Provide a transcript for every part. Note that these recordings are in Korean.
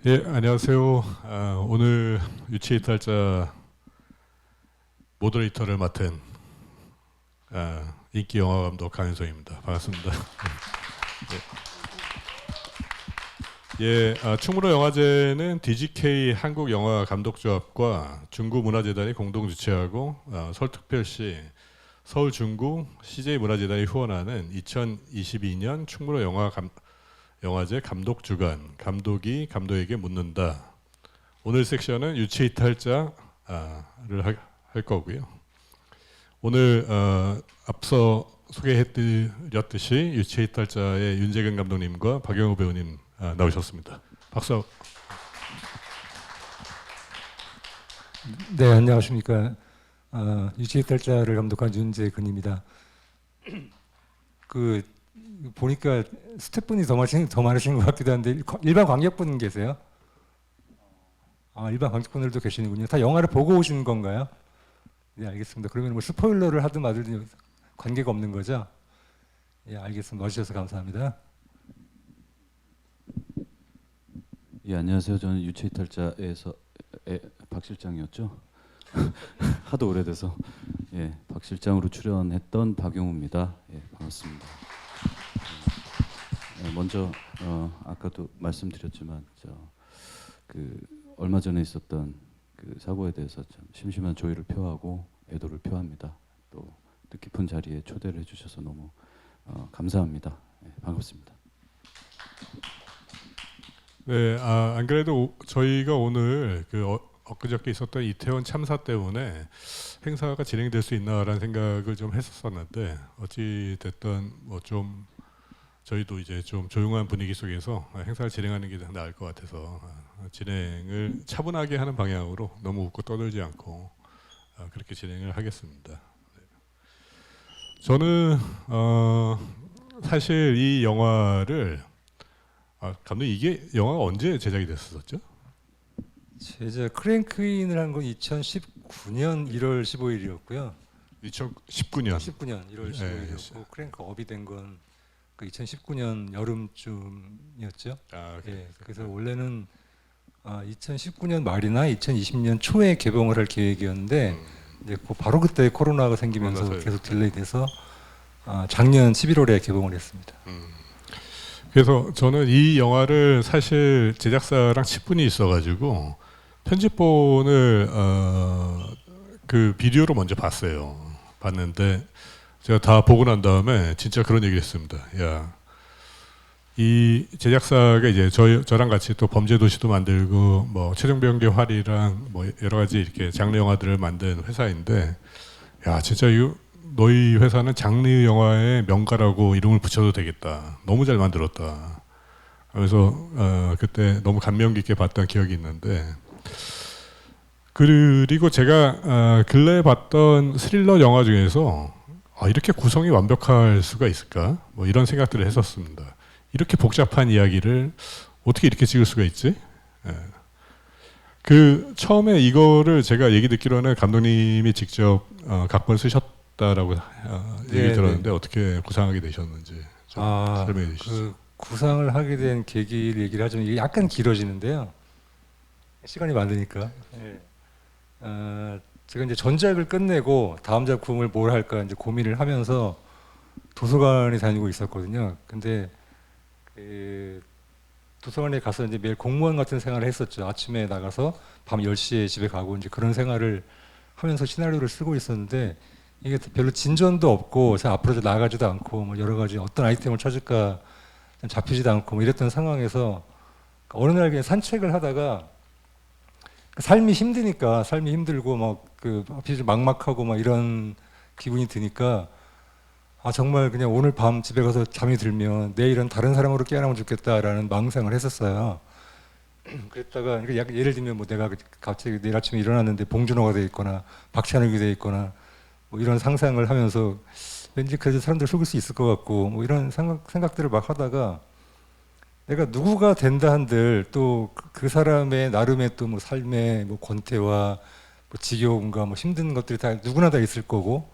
예, 안녕하세요. 오늘 유치이탈자 모더레이터를 맡은 인기 영화 감독 강윤성입니다. 반갑습니다. 예, 충무로 영화제는 DGK 한국영화감독조합과 중구문화재단이 공동 주최하고 서울특별시, 서울중구 CJ문화재단이 후원하는 2022년 충무로 영화제 감독주간, 감독이 감독에게 묻는다. 오늘 섹션은 유체이탈자를 할 거고요. 오늘 앞서 소개해드렸듯이 유체이탈자의 윤재근 감독님과 박영호 배우님 나오셨습니다. 박수. 네, 안녕하십니까. 유체이탈자를 감독한 윤재근입니다. 보니까 스태프분이 더 많으신 것 같기도 한데 일반 관객분 계세요? 일반 관객분들도 계시는군요. 다 영화를 보고 오신 건가요? 네, 알겠습니다. 그러면 뭐 스포일러를 하든 말든 관계가 없는 거죠? 예, 알겠습니다. 와주셔서 감사합니다. 예, 안녕하세요. 저는 유체이탈자에서 박 실장이었죠. 하도 오래돼서 박 실장으로 출연했던 박용우입니다. 반갑습니다. 먼저 아까도 말씀드렸지만 얼마 전에 있었던 그 사고에 대해서 참 심심한 조의를 표하고 애도를 표합니다. 또 뜻깊은 자리에 초대를 해주셔서 너무 감사합니다. 반갑습니다. 네, 안 그래도 저희가 오늘 엊그저께 있었던 이태원 참사 때문에 행사가 진행될 수 있나라는 생각을 좀 했었었는데 어찌 됐든 뭐 좀 저희도 이제 좀 조용한 분위기 속에서 행사를 진행하는 게 나을 것 같아서 진행을 차분하게 하는 방향으로 너무 웃고 떠들지 않고 그렇게 진행을 하겠습니다. 네. 저는 사실 이 영화를 감독님 이게 영화가 언제 제작이 됐었죠? 제가 크랭크인을 한 건 2019년 1월 15일이었고요. 2019년 19년 1월 15일이었고 크랭크 업이 된 건 2019년 여름쯤이었죠. 예, 그래서 원래는 2019년 말이나 2020년 초에 개봉을 할 계획이었는데 이제 바로 그때 코로나가 생기면서 계속 딜레이돼서 작년 11월에 개봉을 했습니다. 그래서 저는 이 영화를 사실 제작사랑 친분이 있어가지고 편집본을 그 비디오로 먼저 봤는데 제가 다 보고 난 다음에 진짜 그런 얘기를 했습니다. 야, 이 제작사가 이제 저랑 같이 또 범죄도시도 만들고 뭐 최종병기 활이랑 뭐 여러 가지 이렇게 장르 영화들을 만든 회사인데, 야 진짜 너희 회사는 장르 영화의 명가라고 이름을 붙여도 되겠다. 너무 잘 만들었다. 그래서 그때 너무 감명 깊게 봤던 기억이 있는데, 그리고 제가 근래에 봤던 스릴러 영화 중에서 이렇게 구성이 완벽할 수가 있을까? 뭐 이런 생각들을 했었습니다. 이렇게 복잡한 이야기를 어떻게 이렇게 찍을 수가 있지? 처음에 이거를 제가 얘기 듣기로는 감독님이 직접 각본 쓰셨다라고 얘기 들었는데 어떻게 구상하게 되셨는지 좀 설명해 주시죠. 구상을 하게 된 계기 얘기를 하자면 이게 약간 길어지는데요. 시간이 많으니까. 제가 이제 전작을 끝내고 다음 작품을 뭘 할까 이제 고민을 하면서 도서관에 다니고 있었거든요. 근데 도서관에 가서 이제 매일 공무원 같은 생활을 했었죠. 아침에 나가서 밤 10시에 집에 가고 이제 그런 생활을 하면서 시나리오를 쓰고 있었는데 이게 별로 진전도 없고 앞으로 나아가지도 않고 뭐 여러 가지 어떤 아이템을 찾을까 잡히지도 않고 뭐 이랬던 상황에서 어느 날 그냥 산책을 하다가 삶이 힘드니까 삶이 힘들고 앞이 막막하고 막 이런 기분이 드니까 정말 그냥 오늘 밤 집에 가서 잠이 들면 내일은 다른 사람으로 깨어나면 좋겠다라는 망상을 했었어요. 그랬다가 예를 들면 뭐 내가 갑자기 내일 아침에 일어났는데 봉준호가 돼 있거나 박찬욱이 돼 있거나 뭐 이런 상상을 하면서 왠지 그래도 사람들 속일 수 있을 것 같고 뭐 이런 생각들을 막 하다가 내가 누구가 된다 한들 또 그 사람의 나름의 또 뭐 삶의 뭐 권태와 뭐 지겨움과 뭐 힘든 것들이 다 누구나 다 있을 거고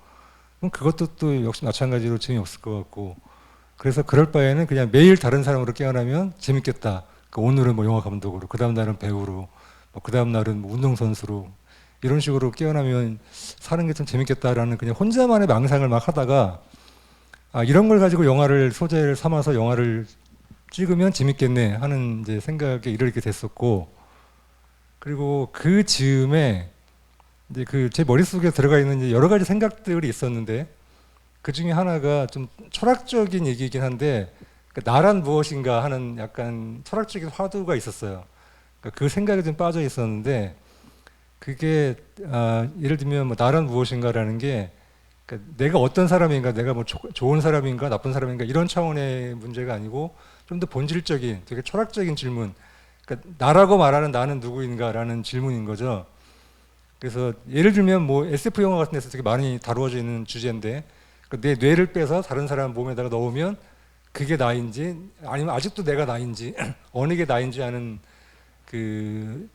그럼 그것도 또 역시 마찬가지로 재미없을 것 같고 그래서 그럴 바에는 그냥 매일 다른 사람으로 깨어나면 재밌겠다 그 오늘은 뭐 영화 감독으로, 그 다음 날은 배우로, 그 다음 날은 뭐 운동선수로 이런 식으로 깨어나면 사는 게 좀 재밌겠다라는 그냥 혼자만의 망상을 막 하다가 아, 이런 걸 가지고 영화를 소재를 삼아서 영화를 찍으면 재밌겠네 하는 이제 생각에 이르게 됐었고, 그리고 그 즈음에 이제 그 제 머릿속에 들어가 있는 이제 여러 가지 생각들이 있었는데 그 중에 하나가 좀 철학적인 얘기이긴 한데 나란 무엇인가 하는 약간 철학적인 화두가 있었어요. 그 생각에 좀 빠져 있었는데 그게 예를 들면 뭐 나란 무엇인가라는 게 내가 어떤 사람인가, 내가 뭐 좋은 사람인가 나쁜 사람인가 이런 차원의 문제가 아니고 좀 더 본질적인 되게 철학적인 질문, 그러니까 나라고 말하는 나는 누구인가라는 질문인 거죠. 그래서 예를 들면 뭐 SF 영화 같은 데서 되게 많이 다루어져 있는 주제인데 내 뇌를 빼서 다른 사람 몸에다가 넣으면 그게 나인지 아니면 아직도 내가 나인지 어느 게 나인지 하는 그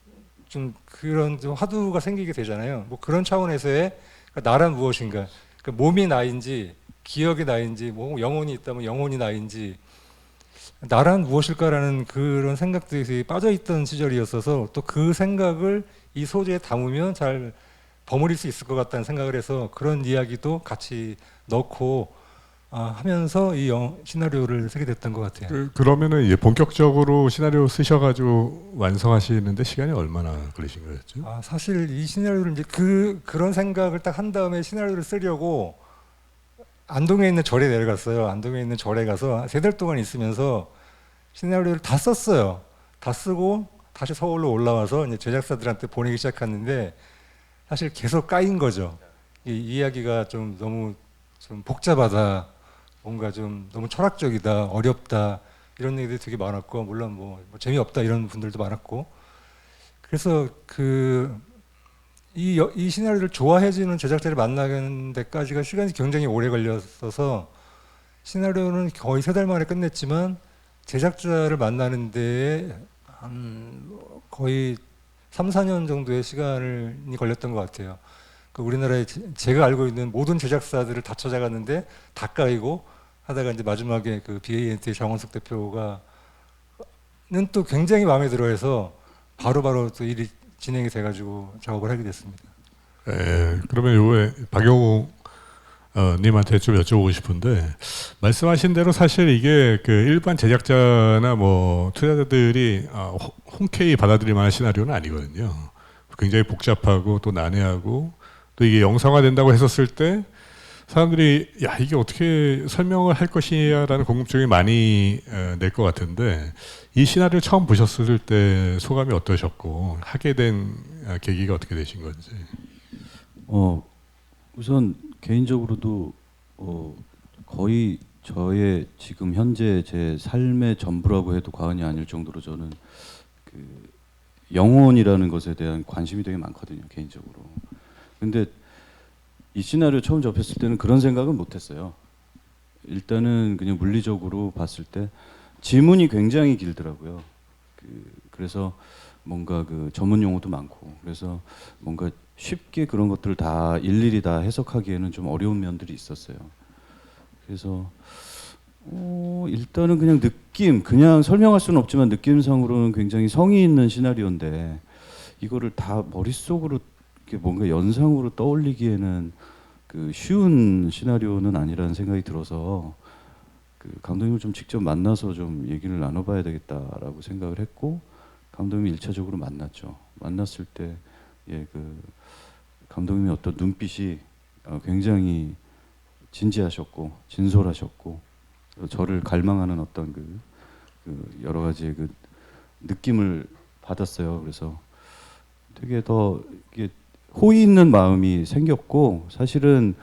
좀 그런 좀 화두가 생기게 되잖아요. 뭐 그런 차원에서의 나란 무엇인가, 몸이 나인지 기억이 나인지 뭐 영혼이 있다면 영혼이 나인지 나란 무엇일까라는 그런 생각들이 빠져있던 시절이었어서 또 그 생각을 이 소재에 담으면 잘 버무릴 수 있을 것 같다는 생각을 해서 그런 이야기도 같이 넣고 하면서 이 시나리오를 쓰게 됐던 것 같아요. 그러면은 이제 본격적으로 시나리오 쓰셔가지고 완성하시는데 시간이 얼마나 걸리신 거였죠? 사실 이 시나리오를 이제 그런 생각을 딱 한 다음에 시나리오를 쓰려고 안동에 있는 절에 내려갔어요. 안동에 있는 절에 가서 3달 동안 있으면서 시나리오를 다 썼어요. 다 쓰고 다시 서울로 올라와서 이제 제작사들한테 보내기 시작했는데 사실 계속 까인 거죠. 이 이야기가 좀 너무 좀 복잡하다, 뭔가 좀 너무 철학적이다, 어렵다 이런 얘기들이 되게 많았고, 물론 뭐 재미없다 이런 분들도 많았고, 그래서 이 시나리오를 좋아해주는 제작자를 만나는 데까지가 시간이 굉장히 오래 걸렸어서 시나리오는 거의 3달 만에 끝냈지만 제작자를 만나는 데에 거의 3, 4년 정도의 시간이 걸렸던 것 같아요. 우리나라에 제가 알고 있는 모든 제작사들을 다 찾아갔는데 다 까이고 하다가 이제 마지막에 그 BANT의 장원석 대표가 또 굉장히 마음에 들어해서 바로바로 또 일이 진행이 돼가지고 작업을 하게 됐습니다. 그러면 요에 박영우 님한테 좀 여쭤보고 싶은데, 말씀하신 대로 사실 이게 그 일반 제작자나 뭐 투자자들이 흔쾌히 받아들일 만한 시나리오는 아니거든요. 굉장히 복잡하고 또 난해하고 또 이게 영상화 된다고 했었을 때 사람들이 야 이게 어떻게 설명을 할 것이냐라는 궁금증이 많이 낼 것 같은데, 이 시나리오 처음 보셨을 때 소감이 어떠셨고 하게 된 계기가 어떻게 되신 건지. 우선 개인적으로도 거의 저의 지금 현재 제 삶의 전부라고 해도 과언이 아닐 정도로 저는 그 영혼이라는 것에 대한 관심이 되게 많거든요, 개인적으로. 근데 이 시나리오 처음 접했을 때는 그런 생각은 못했어요. 일단은 그냥 물리적으로 봤을 때 지문이 굉장히 길더라고요. 그래서 뭔가 그 전문 용어도 많고, 그래서 뭔가 쉽게 그런 것들을 다 일일이 다 해석하기에는 좀 어려운 면들이 있었어요. 그래서 일단은 그냥 그냥 설명할 수는 없지만 느낌상으로는 굉장히 성의 있는 시나리오인데 이거를 다 머릿속으로 이렇게 뭔가 연상으로 떠올리기에는 그 쉬운 시나리오는 아니라는 생각이 들어서 그 감독님을 좀 직접 만나서 좀 얘기를 나눠봐야 되겠다라고 생각을 했고, 감독님이 1차적으로 만났죠. 만났을 때 그 감독님의 어떤 눈빛이 굉장히 진지하셨고 진솔하셨고, 저를 갈망하는 어떤 그 여러 가지의 그 느낌을 받았어요. 그래서 되게 더 이게 호의 있는 마음이 생겼고, 사실은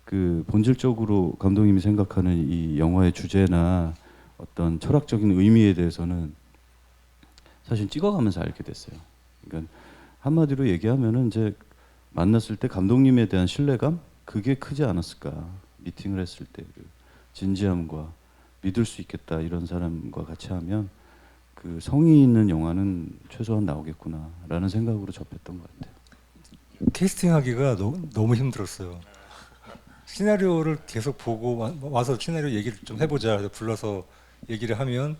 그 본질적으로 감독님이 생각하는 이 영화의 주제나 어떤 철학적인 의미에 대해서는 사실 찍어가면서 알게 됐어요. 그러니까 한마디로 얘기하면은 이제 만났을 때 감독님에 대한 신뢰감, 그게 크지 않았을까. 미팅을 했을 때 그 진지함과 믿을 수 있겠다, 이런 사람과 같이 하면 그 성의 있는 영화는 최소한 나오겠구나라는 생각으로 접했던 것 같아요. 캐스팅하기가 너무 힘들었어요. 시나리오를 계속 보고 와서 시나리오 얘기를 좀 해보자, 불러서 얘기를 하면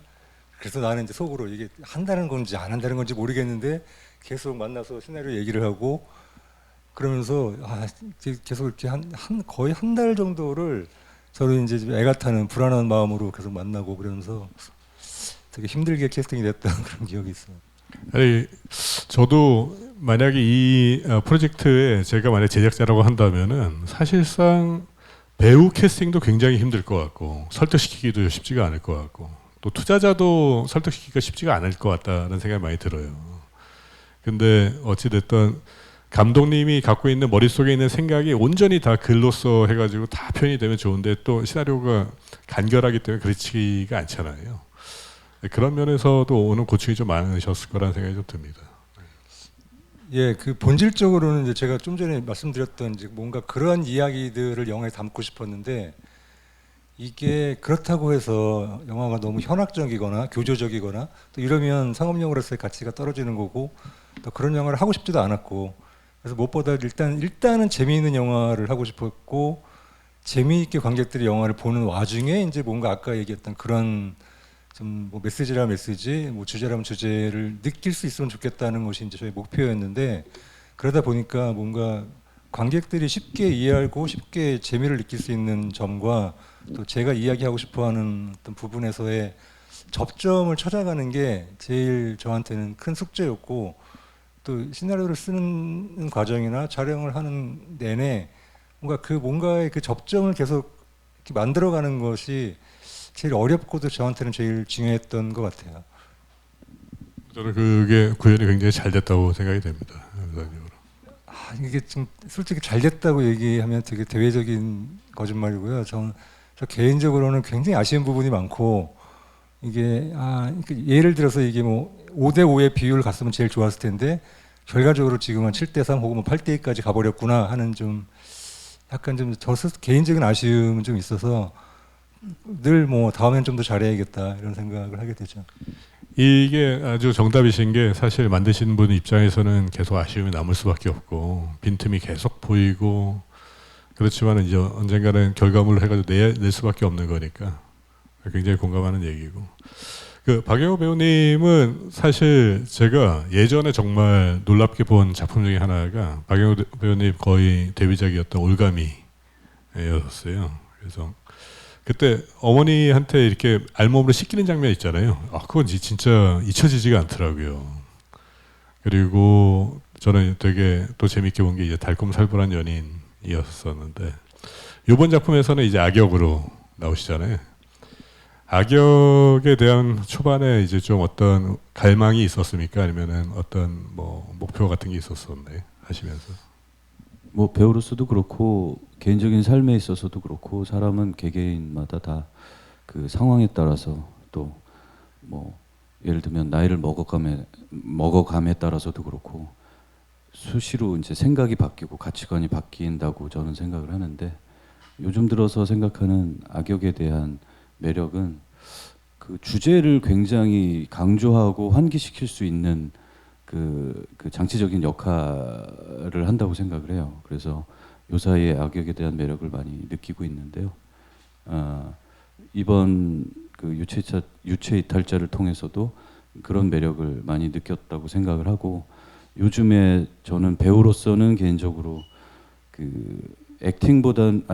그래서 나는 이제 속으로 이게 한다는 건지 안 한다는 건지 모르겠는데 계속 만나서 시나리오 얘기를 하고 그러면서 계속 이렇게 거의 한 달 정도를 저는 이제 애가 타는 불안한 마음으로 계속 만나고 그러면서 되게 힘들게 캐스팅이 됐던 그런 기억이 있어요. 아니, 저도 만약에 이 프로젝트에 제가 만약 제작자라고 한다면은 사실상 배우 캐스팅도 굉장히 힘들 것 같고 설득시키기도 쉽지가 않을 것 같고 또 투자자도 설득시키기가 쉽지가 않을 것 같다는 생각이 많이 들어요. 근데 어찌됐든 감독님이 갖고 있는 머릿속에 있는 생각이 온전히 다 글로써 해가지고 다 표현이 되면 좋은데 또 시나리오가 간결하기 때문에 그렇지가 않잖아요. 그런 면에서도 오늘 고충이 좀 많으셨을 거라는 생각이 좀 듭니다. 예, 그 본질적으로는 이제 제가 좀 전에 말씀드렸던 이제 뭔가 그러한 이야기들을 영화에 담고 싶었는데 이게 그렇다고 해서 영화가 너무 현학적이거나 교조적이거나 또 이러면 상업용으로서의 가치가 떨어지는 거고 또 그런 영화를 하고 싶지도 않았고 그래서 무엇보다 일단은 재미있는 영화를 하고 싶었고 재미있게 관객들이 영화를 보는 와중에 이제 뭔가 아까 얘기했던 그런 좀 뭐 메시지라면 메시지, 뭐 주제라면 주제를 느낄 수 있으면 좋겠다는 것이 이제 저희 목표였는데 그러다 보니까 뭔가 관객들이 쉽게 이해하고 쉽게 재미를 느낄 수 있는 점과 또 제가 이야기하고 싶어하는 어떤 부분에서의 접점을 찾아가는 게 제일 저한테는 큰 숙제였고 또 시나리오를 쓰는 과정이나 촬영을 하는 내내 뭔가의 그 접점을 계속 이렇게 만들어가는 것이 제일 어렵고도 저한테는 제일 중요했던 것 같아요. 저는 그게 구현이 굉장히 잘 됐다고 생각이 됩니다. 의사적으로. 이게 좀 솔직히 잘 됐다고 얘기하면 되게 대외적인 거짓말이고요. 저 개인적으로는 굉장히 아쉬운 부분이 많고 이게 예를 들어서 이게 뭐 5대 5의 비율을 갔으면 제일 좋았을 텐데 결과적으로 지금은 7대 3 혹은 뭐 8대 2까지 가버렸구나 하는 좀 약간 좀 저 개인적인 아쉬움은 좀 있어서 늘 뭐 다음엔 좀 더 잘해야겠다 이런 생각을 하게 되죠. 이게 아주 정답이신 게 사실 만드시는 분 입장에서는 계속 아쉬움이 남을 수밖에 없고 빈틈이 계속 보이고 그렇지만 이제 언젠가는 결과물을 해가지고 낼 수밖에 없는 거니까 굉장히 공감하는 얘기고 그 박영호 배우님은 사실 제가 예전에 정말 놀랍게 본 작품 중에 하나가 박영호 배우님 거의 데뷔작이었던 올가미였어요. 그래서 그때 어머니한테 이렇게 알몸으로 씻기는 장면 있잖아요. 그건 진짜 잊혀지지가 않더라고요. 그리고 저는 되게 또 재밌게 본 게 이제 달콤살벌한 연인이었었는데 이번 작품에서는 이제 악역으로 나오시잖아요. 악역에 대한 초반에 이제 좀 어떤 갈망이 있었습니까? 아니면은 어떤 뭐 목표 같은 게 있었었나요? 하시면서. 뭐 배우로서도 그렇고 개인적인 삶에 있어서도 그렇고 사람은 개개인마다 다 그 상황에 따라서 또 뭐 예를 들면 나이를 먹어감에 따라서도 그렇고 수시로 이제 생각이 바뀌고 가치관이 바뀐다고 저는 생각을 하는데 요즘 들어서 생각하는 악역에 대한 매력은 그 주제를 굉장히 강조하고 환기시킬 수 있는 그 장치적인 역할을 한다고 생각을 해요. 그래서 요사이의 악역에 대한 매력을 많이 느끼고 있는데요. 이번 그 유체 이탈자를 통해서도 그런 매력을 많이 느꼈다고 생각을 하고 요즘에 저는 배우로서는 개인적으로 그 액션보다는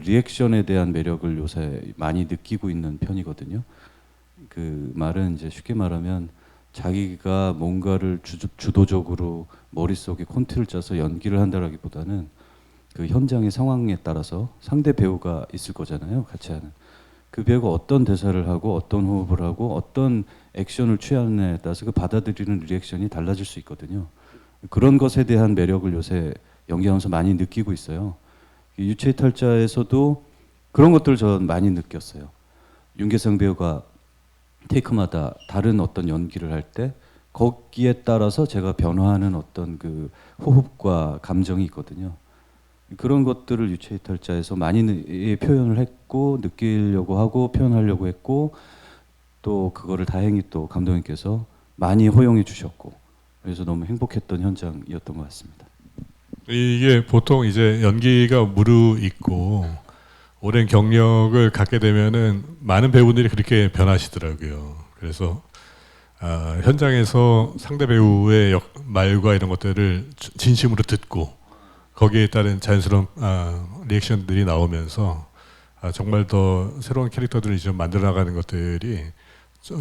리액션에 대한 매력을 요새 많이 느끼고 있는 편이거든요. 그 말은 이제 쉽게 말하면 자기가 뭔가를 주도적으로 머릿속에 콘트를 짜서 연기를 한다라기보다는 그 현장의 상황에 따라서 상대 배우가 있을 거잖아요. 같이 하는. 그 배우가 어떤 대사를 하고 어떤 호흡을 하고 어떤 액션을 취하느냐에 따라서 그 받아들이는 리액션이 달라질 수 있거든요. 그런 것에 대한 매력을 요새 연기하면서 많이 느끼고 있어요. 유체이탈자에서도 그런 것들을 저 많이 느꼈어요. 윤계상 배우가 테이크마다 다른 어떤 연기를 할 때 거기에 따라서 제가 변화하는 어떤 그 호흡과 감정이 있거든요. 그런 것들을 유체이탈자에서 많이 표현을 했고 느끼려고 하고 표현하려고 했고 또 그거를 다행히 또 감독님께서 많이 허용해 주셨고 그래서 너무 행복했던 현장이었던 것 같습니다. 이게 보통 이제 연기가 무르익고 오랜 경력을 갖게 되면은 많은 배우들이 그렇게 변하시더라고요. 그래서 현장에서 상대 배우의 말과 이런 것들을 진심으로 듣고 거기에 따른 자연스러운 리액션들이 나오면서 정말 더 새로운 캐릭터들을 이제 만들어 나가는 것들이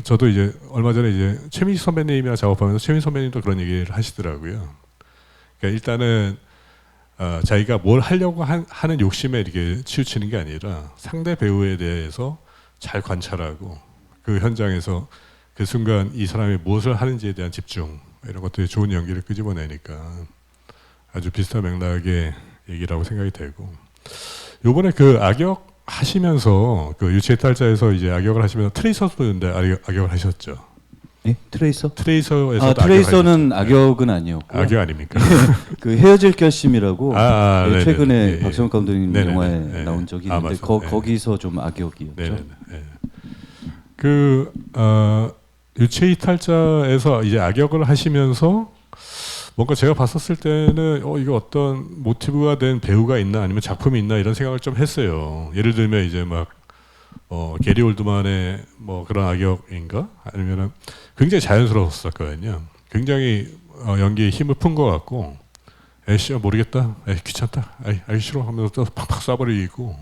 저도 이제 얼마 전에 이제 최민식 선배님이랑 작업하면서 최민식 선배님도 그런 얘기를 하시더라고요. 그러니까 일단은 자기가 뭘 하려고 하는 욕심에 이렇게 치우치는 게 아니라 상대 배우에 대해서 잘 관찰하고 그 현장에서 그 순간 이 사람이 무엇을 하는지에 대한 집중 이런 것들이 좋은 연기를 끄집어내니까 아주 비슷한 맥락의 얘기라고 생각이 되고 요번에 그 악역 하시면서 그 유체이탈자에서 이제 악역을 하시면서 트레이서도 근데 악역을 하셨죠. 예? 트레이서? 트레이서에서도 트레이서는 악역은 아니었고 악역 아닙니까? 그 헤어질 결심이라고 네네. 최근에 박성욱 감독님 네네. 영화에 네네. 나온 적이 있는데 맞습니다. 거기서 좀 악역이었죠. 네네. 그 유체이탈자에서 이제 악역을 하시면서 뭔가 제가 봤었을 때는 이거 어떤 모티브가 된 배우가 있나 아니면 작품이 있나 이런 생각을 좀 했어요. 예를 들면 이제 막 게리 올드만의 뭐 그런 악역인가 아니면은 굉장히 자연스러웠었거든요. 굉장히 연기에 힘을 푼 것 같고 에이씨 모르겠다, 에이 귀찮다, 에이 싫어 하면서 또 팍팍 쏴버리고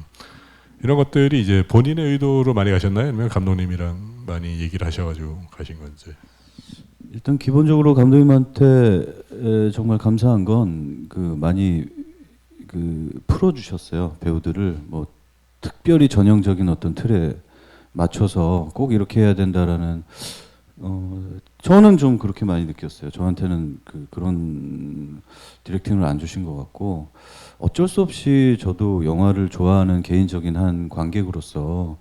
이런 것들이 이제 본인의 의도로 많이 가셨나요? 아니면 감독님이랑 많이 얘기를 하셔가지고 가신 건지? 일단 기본적으로 감독님한테 정말 감사한 건 그 많이 그 풀어주셨어요. 배우들을 뭐 특별히 전형적인 어떤 틀에 맞춰서 꼭 이렇게 해야 된다라는 저는 좀 그렇게 많이 느꼈어요. 저한테는 그런 디렉팅을 안 주신 것 같고 어쩔 수 없이 저도 영화를 좋아하는 개인적인 한 관객으로서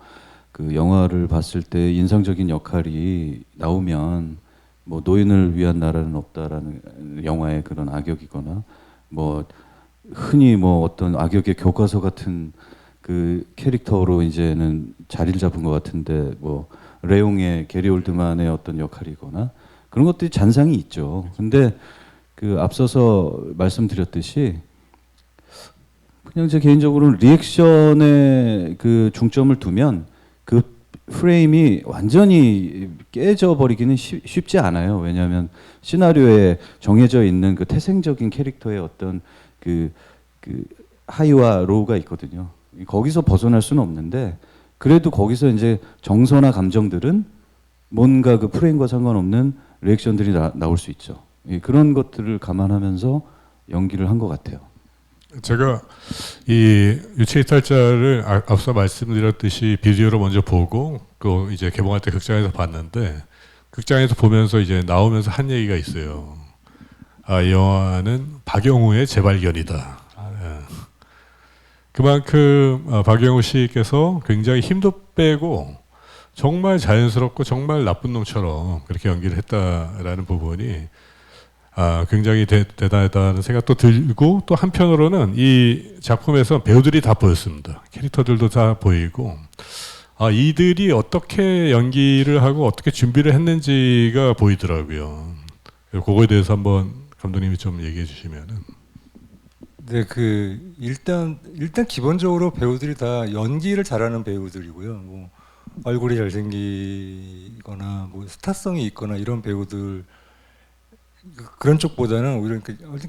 그 영화를 봤을 때 인상적인 역할이 나오면 뭐 노인을 위한 나라는 없다라는 영화의 그런 악역이거나 뭐 흔히 뭐 어떤 악역의 교과서 같은 그 캐릭터로 이제는 자리를 잡은 것 같은데 뭐 레옹의 게리 올드만의 어떤 역할이거나 그런 것들이 잔상이 있죠. 근데 그 앞서서 말씀드렸듯이 그냥 제 개인적으로는 리액션에 그 중점을 두면 그 프레임이 완전히 깨져버리기는 쉽지 않아요. 왜냐하면 시나리오에 정해져 있는 그 태생적인 캐릭터의 어떤 그 하이와 로우가 있거든요. 거기서 벗어날 수는 없는데 그래도 거기서 이제 정서나 감정들은 뭔가 그 프레임과 상관없는 리액션들이 나올 수 있죠. 그런 것들을 감안하면서 연기를 한 것 같아요. 제가 이 유체이탈자를 앞서 말씀드렸듯이 비디오로 먼저 보고 그 이제 개봉할 때 극장에서 봤는데 극장에서 보면서 이제 나오면서 한 얘기가 있어요. 이 영화는 박영우의 재발견이다. 그만큼 박영우 씨께서 굉장히 힘도 빼고 정말 자연스럽고 정말 나쁜 놈처럼 그렇게 연기를 했다라는 부분이 굉장히 대단하다는 생각도 들고 또 한편으로는 이 작품에서 배우들이 다 보였습니다. 캐릭터들도 다 보이고 이들이 어떻게 연기를 하고 어떻게 준비를 했는지가 보이더라고요. 그거에 대해서 한번 감독님이 좀 얘기해 주시면은. 네, 일단 기본적으로 배우들이 다 연기를 잘하는 배우들이고요. 뭐 얼굴이 잘생기거나 뭐 스타성이 있거나 이런 배우들 그런 쪽보다는 오히려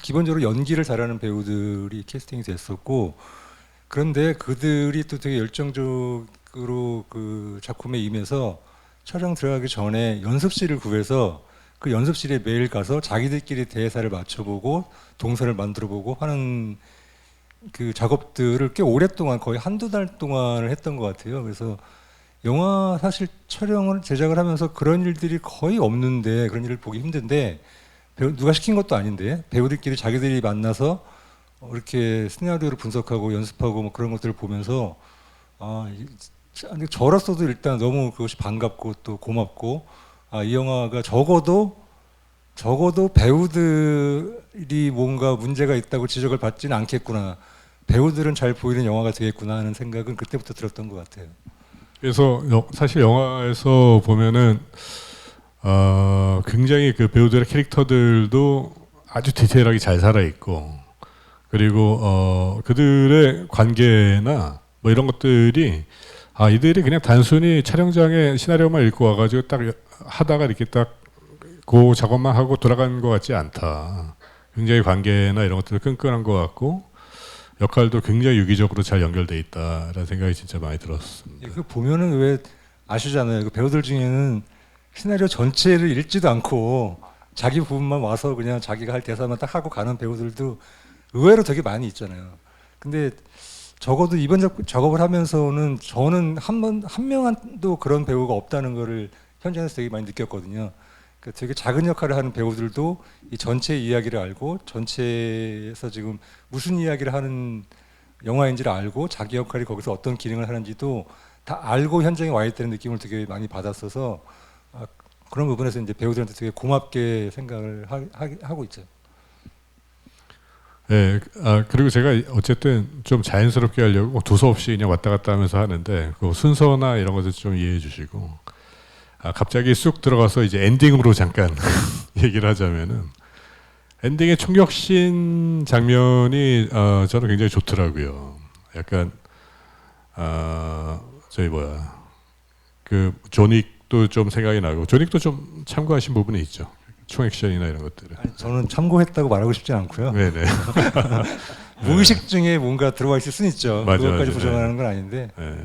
기본적으로 연기를 잘하는 배우들이 캐스팅이 됐었고 그런데 그들이 또 되게 열정적으로 그 작품에 임해서 촬영 들어가기 전에 연습실을 구해서 그 연습실에 매일 가서 자기들끼리 대사를 맞춰보고 동선을 만들어보고 하는 그 작업들을 꽤 오랫동안 거의 한두 달 동안을 했던 것 같아요. 그래서 영화 사실 촬영을 제작을 하면서 그런 일들이 거의 없는데 그런 일을 보기 힘든데 누가 시킨 것도 아닌데 배우들끼리 자기들이 만나서 이렇게 시나리오를 분석하고 연습하고 뭐 그런 것들을 보면서 저로서도 일단 너무 그것이 반갑고 또 고맙고 이 영화가 적어도 배우들이 뭔가 문제가 있다고 지적을 받지는 않겠구나. 배우들은 잘 보이는 영화가 되겠구나 하는 생각은 그때부터 들었던 것 같아요. 그래서 사실 영화에서 보면은 굉장히 그 배우들의 캐릭터들도 아주 디테일하게 잘 살아 있고 그리고 그들의 관계나 뭐 이런 것들이 이들이 그냥 단순히 촬영장에 시나리오만 읽고 와가지고 딱 하다가 이렇게 딱 그 작업만 하고 돌아간 것 같지 않다. 굉장히 관계나 이런 것들 끈끈한 것 같고 역할도 굉장히 유기적으로 잘 연결돼 있다라는 생각이 진짜 많이 들었습니다. 그 보면은 왜 아시잖아요. 그 배우들 중에는 시나리오 전체를 읽지도 않고 자기 부분만 와서 그냥 자기가 할 대사만 딱 하고 가는 배우들도 의외로 되게 많이 있잖아요. 근데 적어도 이번 작업을 하면서는 저는 한 명도 그런 배우가 없다는 거를 현장에서 되게 많이 느꼈거든요. 그러니까 되게 작은 역할을 하는 배우들도 이 전체 이야기를 알고 전체에서 지금 무슨 이야기를 하는 영화인지를 알고 자기 역할이 거기서 어떤 기능을 하는지도 다 알고 현장에 와 있다는 느낌을 되게 많이 받았어서 그런 부분에서 이제 배우들한테 되게 고맙게 생각을 하고 있죠. 네, 그리고 제가 어쨌든 좀 자연스럽게 하려고 두서없이 그냥 왔다 갔다 하면서 하는데 그 순서나 이런 것들 좀 이해해 주시고 갑자기 쑥 들어가서 이제 엔딩으로 잠깐 얘기를 하자면은 엔딩의 총격신 장면이 저는 굉장히 좋더라고요. 약간 저희 그 존윅도 좀 생각이 나고 존윅도 좀 참고하신 부분이 있죠. 총액션이나 이런 것들을. 아니, 저는 참고했다고 말하고 싶지 않고요. 네네. 무의식 중에 뭔가 들어와 있을 수는 있죠. 맞아, 그것까지 맞아. 부정하는 건 아닌데. 네.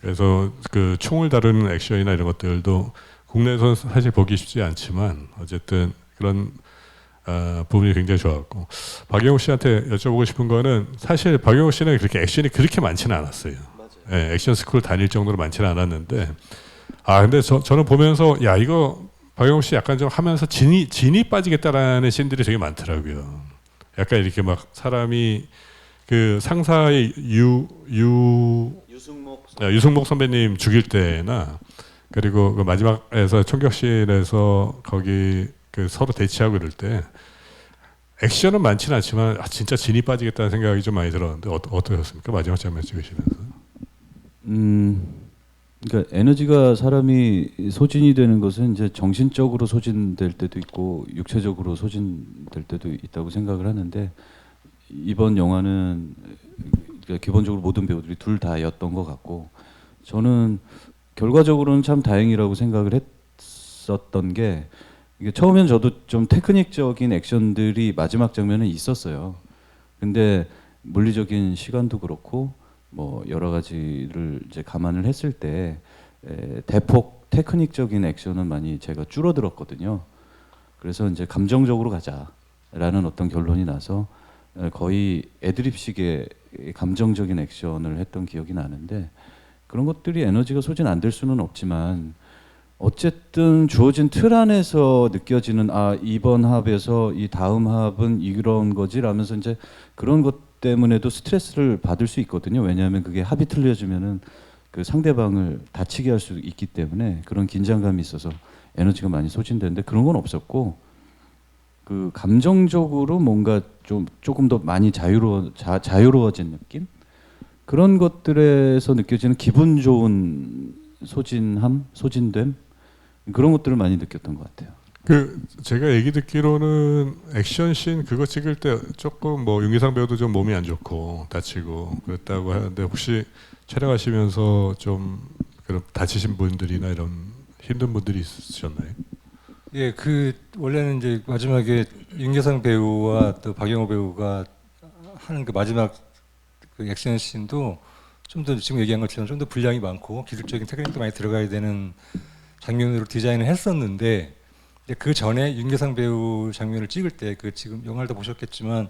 그래서 그 총을 다루는 액션이나 이런 것들도 국내에서 사실 보기 쉽지 않지만 어쨌든 그런 부분이 굉장히 좋았고 박영호 씨한테 여쭤보고 싶은 거는 사실 박영호 씨는 그렇게 액션이 그렇게 많지는 않았어요. 네, 액션 스쿨 다닐 정도로 많지는 않았는데 근데 저는 보면서 야 이거 박영호 씨 약간 좀 하면서 진이 빠지겠다라는 씬들이 되게 많더라고요. 약간 이렇게 막 사람이 그 상사의 유승목 선배님 죽일 때나 그리고 그 마지막에서 총격실에서 거기 그 서로 대치하고 이럴 때 액션은 많지는 않지만 진짜 진이 빠지겠다는 생각이 좀 많이 들었는데 어떠셨습니까? 마지막 장면 찍으시면서. 그러니까 에너지가 사람이 소진이 되는 것은 이제 정신적으로 소진될 때도 있고 육체적으로 소진될 때도 있다고 생각을 하는데 이번 영화는 그러니까 기본적으로 모든 배우들이 둘 다였던 것 같고 저는 결과적으로는 참 다행이라고 생각을 했었던 게 이게 처음엔 저도 좀 테크닉적인 액션들이 마지막 장면에 있었어요. 근데 물리적인 시간도 그렇고 뭐 여러 가지를 이제 감안을 했을 때 대폭 테크닉적인 액션은 많이 제가 줄어들었거든요. 그래서 이제 감정적으로 가자라는 어떤 결론이 나서 거의 애드립식의 감정적인 액션을 했던 기억이 나는데 그런 것들이 에너지가 소진 안 될 수는 없지만 어쨌든 주어진 틀 안에서 느껴지는 이번 합에서 이 다음 합은 이런 거지라면서 이제 그런 것 때문에도 스트레스를 받을 수 있거든요. 왜냐하면 그게 합이 틀려지면은 그 상대방을 다치게 할 수 있기 때문에 그런 긴장감이 있어서 에너지가 많이 소진되는데 그런 건 없었고 그 감정적으로 뭔가 조금 더 많이 자유로워진 느낌? 그런 것들에서 느껴지는 기분 좋은 소진됨 그런 것들을 많이 느꼈던 것 같아요. 그 제가 얘기 듣기로는 액션씬 그거 찍을 때 조금 뭐 윤기상 배우도 좀 몸이 안 좋고 다치고 그랬다고 하는데 혹시 촬영하시면서 좀 그런 다치신 분들이나 이런 힘든 분들이 있으셨나요? 예, 그 원래는 이제 마지막에 윤계상 배우와 또 박영호 배우가 하는 그 마지막 그 액션 씬도 좀 더 지금 얘기한 것처럼 좀 더 분량이 많고 기술적인 테크닉도 많이 들어가야 되는 장면으로 디자인을 했었는데 그 전에 윤계상 배우 장면을 찍을 때 그 지금 영화를 다 보셨겠지만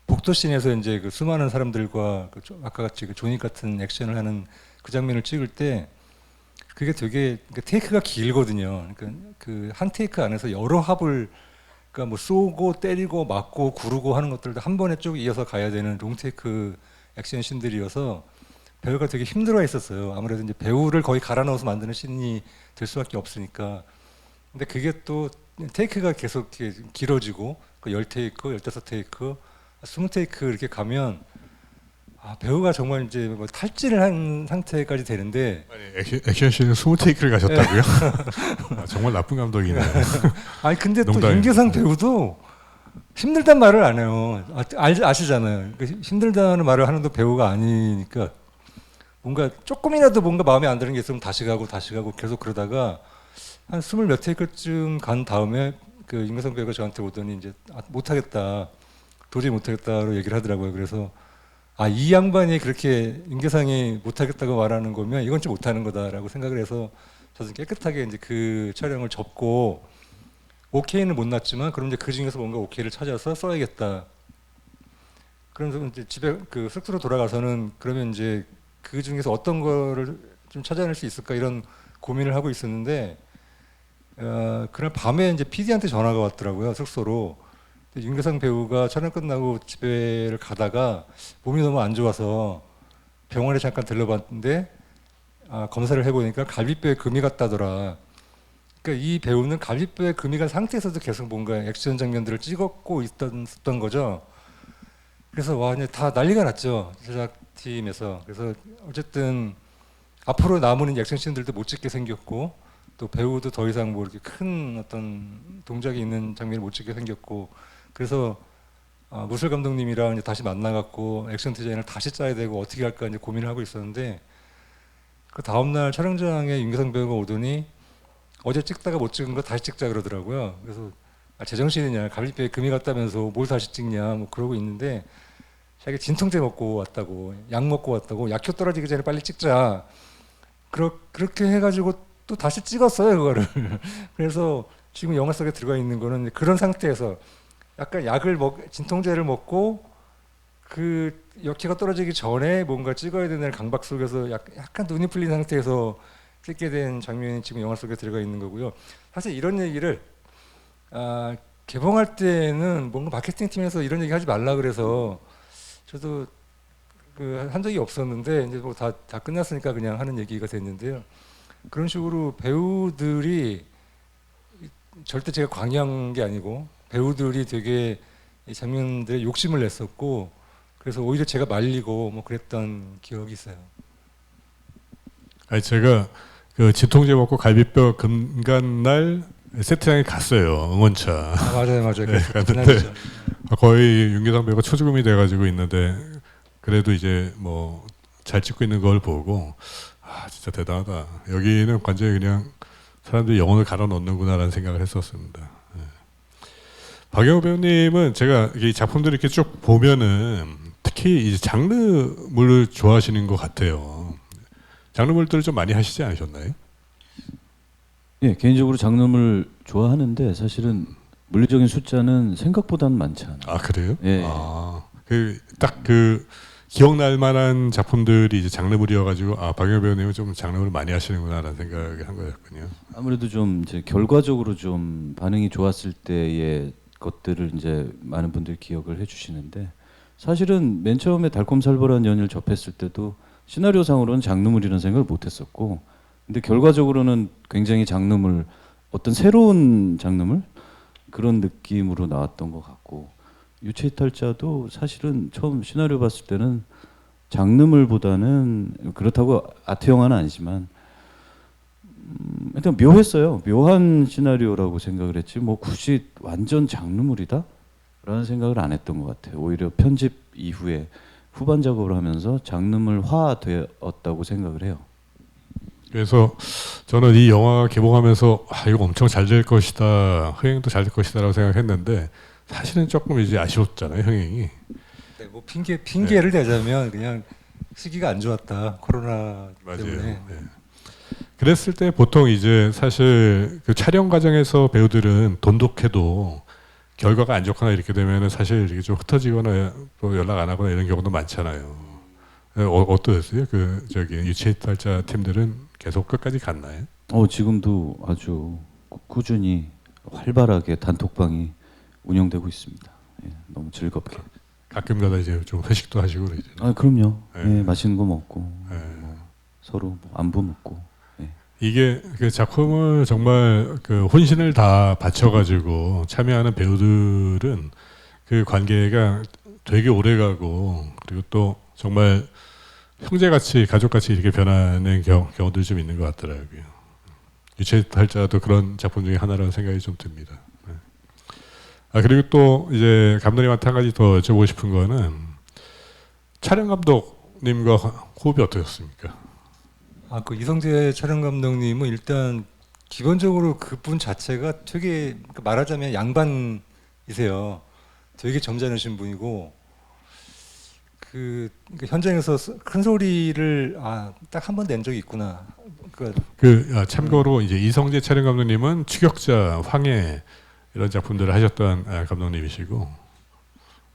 복도씬에서 이제 그 수많은 사람들과 그 아까 같이 그 조닉 같은 액션을 하는 그 장면을 찍을 때 그게 되게 테이크가 길거든요. 그러니까 그 한 테이크 안에서 여러 합을 그러니까 뭐 쏘고 때리고 맞고 구르고 하는 것들도 한 번에 쭉 이어서 가야 되는 롱 테이크 액션 씬들이어서 배우가 되게 힘들어 했었어요. 아무래도 이제 배우를 거의 갈아 넣어서 만드는 씬이 될 수밖에 없으니까. 근데 그게 또 테이크가 계속 이렇게 길어지고 그 10테이크, 15테이크, 20테이크 이렇게 가면 배우가 정말 이제 뭐 탈진을 한 상태까지 되는데 아니, 액션씬은 20테이크를 가셨다고요? 정말 나쁜 감독이네. 아니 근데 또 농담입니다. 윤계상 배우도 힘들단 말을 안 해요. 아시잖아요. 힘들다는 말을 하는 또 배우가 아니니까 뭔가 조금이라도 뭔가 마음에 안 드는 게 있으면 다시 가고 계속 그러다가 한 20몇 테이크쯤 간 다음에 그 윤계상 배우가 저한테 오더니 이제 못하겠다, 도저히 못하겠다로 얘기를 하더라고요. 그래서 이 양반이 그렇게 윤계상이 못하겠다고 말하는 거면 이건 좀 못하는 거다라고 생각을 해서 저도 깨끗하게 이제 그 촬영을 접고 오케이는 못 났지만 그럼 이제 그 중에서 뭔가 오케이를 찾아서 써야겠다. 그러면서 이제 집에 그 숙소로 돌아가서는 그러면 이제 그 중에서 어떤 거를 좀 찾아낼 수 있을까 이런 고민을 하고 있었는데 그날 밤에 이제 PD한테 전화가 왔더라고요, 숙소로. 윤계상 배우가 촬영 끝나고 집에를 가다가 몸이 너무 안 좋아서 병원에 잠깐 들러봤는데 검사를 해보니까 갈비뼈에 금이 갔다더라. 그러니까 이 배우는 갈비뼈에 금이 간 상태에서도 계속 뭔가 액션 장면들을 찍었고 있었던 거죠. 그래서 와, 이제 다 난리가 났죠, 제작팀에서. 그래서 어쨌든 앞으로 남은 액션 씬들도 못 찍게 생겼고, 또 배우도 더 이상 뭐 이렇게 큰 어떤 동작이 있는 장면을 못 찍게 생겼고, 그래서 무술 감독님이랑 이제 다시 만나갖고 액션 디자인을 다시 짜야 되고 어떻게 할까 이제 고민을 하고 있었는데, 그 다음 날 촬영장에 윤계상 배우가 오더니 어제 찍다가 못 찍은 거 다시 찍자 그러더라고요. 그래서 제정신이냐, 갈비뼈에 금이 갔다면서 뭘 다시 찍냐 뭐 그러고 있는데, 자기 진통제 먹고 왔다고, 약 먹고 왔다고, 약효 떨어지기 전에 빨리 찍자. 그렇게 해가지고 또 다시 찍었어요, 그거를. 그래서 지금 영화 속에 들어가 있는 거는 그런 상태에서 약간 진통제를 먹고 그 역효가 떨어지기 전에 뭔가 찍어야 되는 강박 속에서 약간 눈이 풀린 상태에서 찍게 된 장면이 지금 영화 속에 들어가 있는 거고요. 사실 이런 얘기를 개봉할 때는 뭔가 마케팅 팀에서 이런 얘기 하지 말라 그래서 저도 한 적이 없었는데, 이제 뭐 다 끝났으니까 그냥 하는 얘기가 됐는데요. 그런 식으로 배우들이, 절대 제가 강요한 게 아니고 배우들이 되게 이 장면들에 욕심을 냈었고, 그래서 오히려 제가 말리고 뭐 그랬던 기억이 있어요. 제가 그 진통제 먹고 갈비뼈 금 간 날 세트장에 갔어요, 응원차. 맞아요. 네, 갔는데 거의 윤계상 배우가 초죽음이 돼가지고 있는데, 그래도 이제 뭐 잘 찍고 있는 걸 보고 진짜 대단하다. 여기는 완전히 그냥 사람들이 영혼을 갈아 넣는구나라는 생각을 했었습니다. 네. 박영호 배우님은 제가 이 작품들을 이렇게 쭉 보면은 특히 이제 장르물을 좋아하시는 것 같아요. 장르물들을 좀 많이 하시지 않으셨나요? 예, 개인적으로 장르물 좋아하는데 사실은 물리적인 숫자는 생각보다는 많지 않아요. 그래요? 예. 딱 기억날 만한 작품들이 이제 장르물이어가지고 박영호 배우님은 좀 장르물을 많이 하시는구나라는 생각을 한 거였군요. 아무래도 좀 이제 결과적으로 좀 반응이 좋았을 때의 것들을 이제 많은 분들이 기억을 해주시는데, 사실은 맨 처음에 달콤살벌한 연인을 접했을 때도 시나리오상으로는 장르물이라는 생각을 못했었고, 근데 결과적으로는 굉장히 장르물, 어떤 새로운 장르물 그런 느낌으로 나왔던 것 같고, 유체이탈자도 사실은 처음 시나리오 봤을 때는 장르물보다는, 그렇다고 아트 영화는 아니지만 일단 묘했어요. 묘한 시나리오라고 생각을 했지 뭐 굳이 완전 장르물이다 라는 생각을 안 했던 것 같아요. 오히려 편집 이후에 후반 작업을 하면서 장르물화되었다고 생각을 해요. 그래서 저는 이 영화 개봉하면서 이거 엄청 잘 될 것이다, 흥행도 잘 될 것이다라고 생각했는데, 사실은 조금 이제 아쉬웠잖아요, 흥행이. 네, 뭐 핑계를 대자면 그냥 시기가 안 좋았다, 코로나 때문에. 맞아요. 네. 그랬을 때 보통 이제 사실 그 촬영 과정에서 배우들은 돈독해도 결과가 안 좋거나 이렇게 되면은 사실 이게 좀 흩어지거나 또 연락 안 하거나 이런 경우도 많잖아요. 어떠셨어요? 유체이탈자 팀들은 계속 끝까지 갔나요? 지금도 아주 꾸준히 활발하게 단톡방이 운영되고 있습니다. 예, 너무 즐겁게. 가끔가다 이제 좀 회식도 하시고 그러죠. 그럼요. 네. 예, 맛있는 거 먹고 네. 서로 뭐 안부 묻고. 예. 이게 그 작품을 정말 그 혼신을 다 바쳐가지고 참여하는 배우들은 그 관계가 되게 오래가고, 그리고 또 정말 형제같이 가족같이 이렇게 변하는 경우들이 좀 있는 것 같더라고요. 유체이탈자도 그런 작품 중에 하나라는 생각이 좀 듭니다. 그리고 또 이제 감독님한테 한 가지 더 여쭤보고 싶은 거는, 촬영 감독 감독님과 호흡이 어떠셨습니까? 그 이성재 촬영 감독님은 일단 기본적으로 그분 자체가 되게 말하자면 양반이세요. 되게 점잖으신 분이고 그러니까 현장에서 큰 소리를 딱 한 번 낸 적이 있구나. 참고로 이제 이성재 촬영 감독님은 추격자, 황해 이런 작품들을 하셨던 감독님이시고,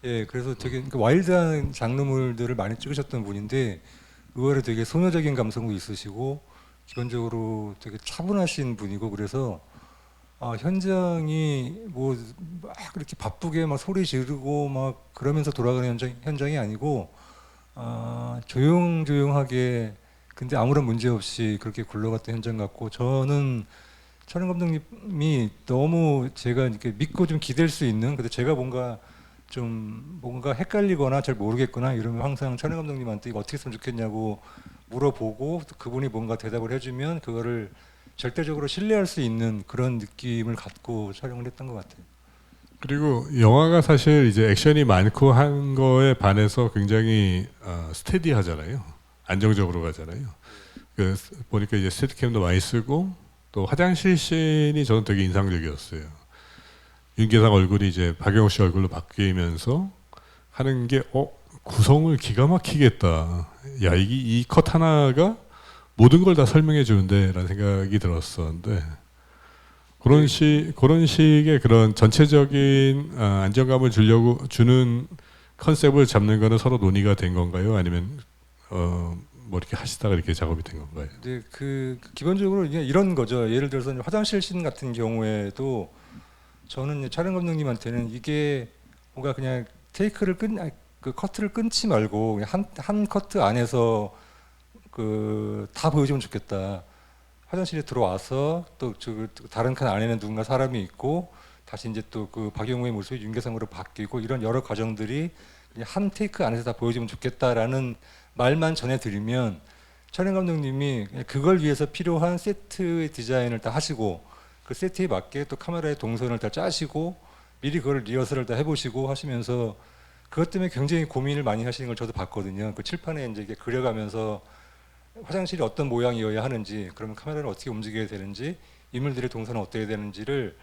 예, 그래서 되게 와일드한 장르물들을 많이 찍으셨던 분인데 의외로 되게 소녀적인 감성도 있으시고 기본적으로 되게 차분하신 분이고 그래서 현장이 뭐 막 그렇게 바쁘게 막 소리 지르고 막 그러면서 돌아가는 현장이 아니고 조용조용하게 근데 아무런 문제 없이 그렇게 굴러갔던 현장 같고 저는 촬영 감독님이 너무 제가 이렇게 믿고 좀 기댈 수 있는 근데 제가 뭔가 헷갈리거나 잘 모르겠거나 이러면 항상 촬영 감독님한테 이거 어떻게 했으면 좋겠냐고 물어보고 그분이 뭔가 대답을 해주면 그거를 절대적으로 신뢰할 수 있는 그런 느낌을 갖고 촬영을 했던 것 같아요. 그리고 영화가 사실 이제 액션이 많고 한 거에 반해서 굉장히 스테디하잖아요. 안정적으로 가잖아요. 보니까 이제 스테디캠도 많이 쓰고 또 화장실 씬이 저는 되게 인상적이었어요. 윤계상 얼굴이 이제 박영호 씨 얼굴로 바뀌면서 하는 게 구성을 기가 막히겠다. 야, 이 컷 하나가 모든 걸 다 설명해 주는데라는 생각이 들었었는데 그런 식의 그런 전체적인 안정감을 주는 컨셉을 잡는 거는 서로 논의가 된 건가요? 아니면 뭐 이렇게 하시다가 이렇게 작업이 된 건가요? 네, 기본적으로 이런 거죠. 예를 들어서 화장실 씬 같은 경우에도 저는 촬영 감독님한테는 이게 뭔가 그냥 커트를 끊지 말고 그냥 한 커트 안에서 다 보여주면 좋겠다. 화장실에 들어와서 또 다른 칸 안에는 누군가 사람이 있고 다시 이제 또 그 박영호의 모습이 윤계상으로 바뀌고 이런 여러 과정들이 그냥 한 테이크 안에서 다 보여주면 좋겠다라는 말만 전해드리면 촬영 감독님이 그걸 위해서 필요한 세트 디자인을 다 하시고 그 세트에 맞게 또 카메라의 동선을 다 짜시고 미리 그걸 리허설을 다 해보시고 하시면서 그것 때문에 굉장히 고민을 많이 하시는 걸 저도 봤거든요. 그 칠판에 이제 이게 그려가면서 화장실이 어떤 모양이어야 하는지, 그러면 카메라를 어떻게 움직여야 되는지, 인물들의 동선은 어떻게 되는지를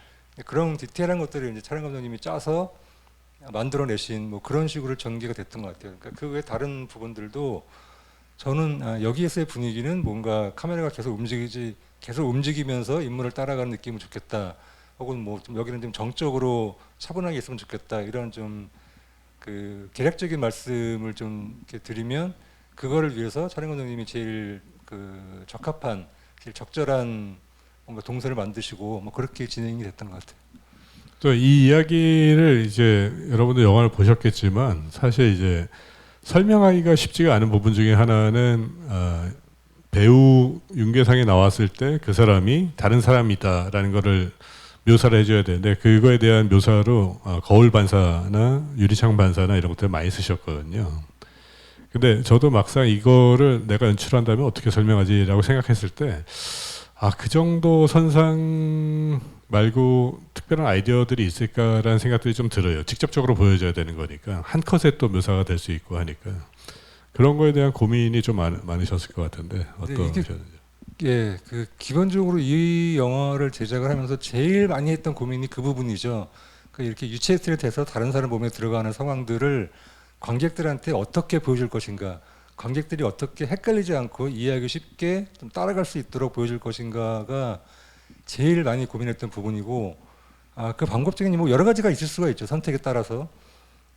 그런 디테일한 것들을 이제 촬영 감독님이 짜서 만들어내신 뭐 그런 식으로 전개가 됐던 것 같아요. 그러니까 그 외 다른 부분들도 저는 여기에서의 분위기는 뭔가 카메라가 계속 움직이면서 인물을 따라가는 느낌이 좋겠다. 혹은 뭐 좀 여기는 좀 정적으로 차분하게 있으면 좋겠다. 이런 좀 계략적인 말씀을 좀 이렇게 드리면 그거를 위해서 촬영 감독님이 제일 적합한, 제일 적절한 뭔가 동선을 만드시고 뭐 그렇게 진행이 됐던 것 같아요. 또 이 이야기를 이제 여러분도 영화를 보셨겠지만 사실 이제 설명하기가 쉽지가 않은 부분 중에 하나는 배우 윤계상이 나왔을 때 그 사람이 다른 사람이다라는 거를 묘사를 해줘야 되는데 그거에 대한 묘사로 거울 반사나 유리창 반사나 이런 것들 많이 쓰셨거든요. 근데 저도 막상 이거를 내가 연출한다면 어떻게 설명하지라고 생각했을 때 그 정도 선상 말고 특별한 아이디어들이 있을까라는 생각들이 좀 들어요. 직접적으로 보여줘야 되는 거니까 한 컷에 또 묘사가 될 수 있고 하니까 그런 거에 대한 고민이 좀 많으셨을 것 같은데 어떠셨는지? 예, 기본적으로 이 영화를 제작을 하면서 제일 많이 했던 고민이 그 부분이죠. 이렇게 유체스트에 돼서 다른 사람 몸에 들어가는 상황들을 관객들한테 어떻게 보여줄 것인가, 관객들이 어떻게 헷갈리지 않고 이해하기 쉽게 좀 따라갈 수 있도록 보여줄 것인가가 제일 많이 고민했던 부분이고, 그 방법적인 뭐 여러 가지가 있을 수가 있죠. 선택에 따라서.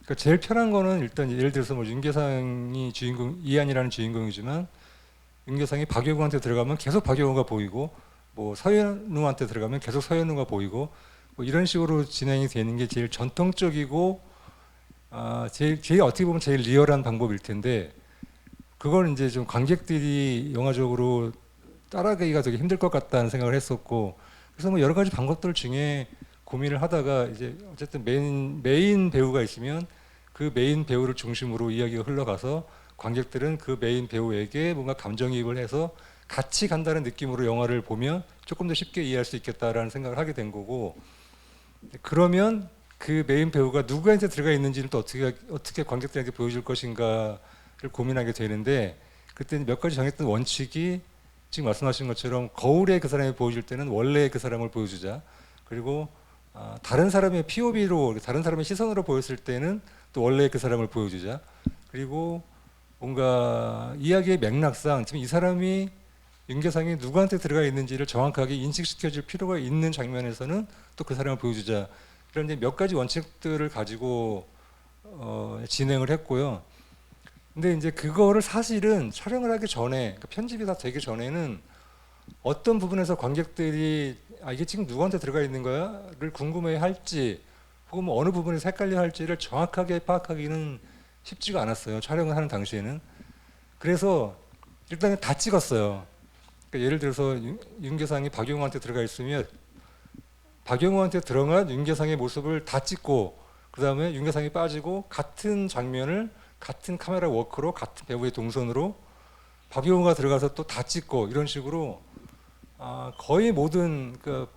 그러니까 제일 편한 거는 일단 예를 들어서 뭐 윤계상이 이한이라는 주인공이지만 윤계상이 박영호한테 들어가면 계속 박영호가 보이고, 뭐 서현우한테 들어가면 계속 서현우가 보이고, 뭐 이런 식으로 진행이 되는 게 제일 전통적이고 제일 어떻게 보면 제일 리얼한 방법일 텐데, 그걸 이제 좀 관객들이 영화적으로 따라가기가 되게 힘들 것 같다는 생각을 했었고, 그래서 뭐 여러 가지 방법들 중에 고민을 하다가 이제 어쨌든 메인 배우가 있으면 그 메인 배우를 중심으로 이야기가 흘러가서 관객들은 그 메인 배우에게 뭔가 감정이입을 해서 같이 간다는 느낌으로 영화를 보면 조금 더 쉽게 이해할 수 있겠다라는 생각을 하게 된 거고, 그러면 그 메인 배우가 누구한테 들어가 있는지를 또 어떻게 관객들에게 보여줄 것인가를 고민하게 되는데 그때 몇 가지 정했던 원칙이 지금 말씀하신 것처럼 거울에 그 사람이 보여줄 때는 원래 그 사람을 보여주자. 그리고 다른 사람의 POV로 다른 사람의 시선으로 보였을 때는 또 원래 그 사람을 보여주자. 그리고 뭔가 이야기의 맥락상 지금 이 사람이 윤계상이 누구한테 들어가 있는지를 정확하게 인식시켜줄 필요가 있는 장면에서는 또 그 사람을 보여주자. 이런 몇 가지 원칙들을 가지고 진행을 했고요. 근데 이제 그거를 사실은 촬영을 하기 전에, 그러니까 편집이 다 되기 전에는 어떤 부분에서 관객들이 이게 지금 누구한테 들어가 있는 거야를 궁금해 할지, 혹은 뭐 어느 부분에서 헷갈려 할지를 정확하게 파악하기는 쉽지가 않았어요. 촬영을 하는 당시에는. 그래서 일단은 다 찍었어요. 그러니까 예를 들어서 윤계상이 박용호한테 들어가 있으면 박용호한테 들어간 윤계상의 모습을 다 찍고, 그 다음에 윤계상이 빠지고 같은 장면을 같은 카메라 워크로 같은 배우의 동선으로 박용호가 들어가서 또 다 찍고, 이런 식으로 거의 모든 그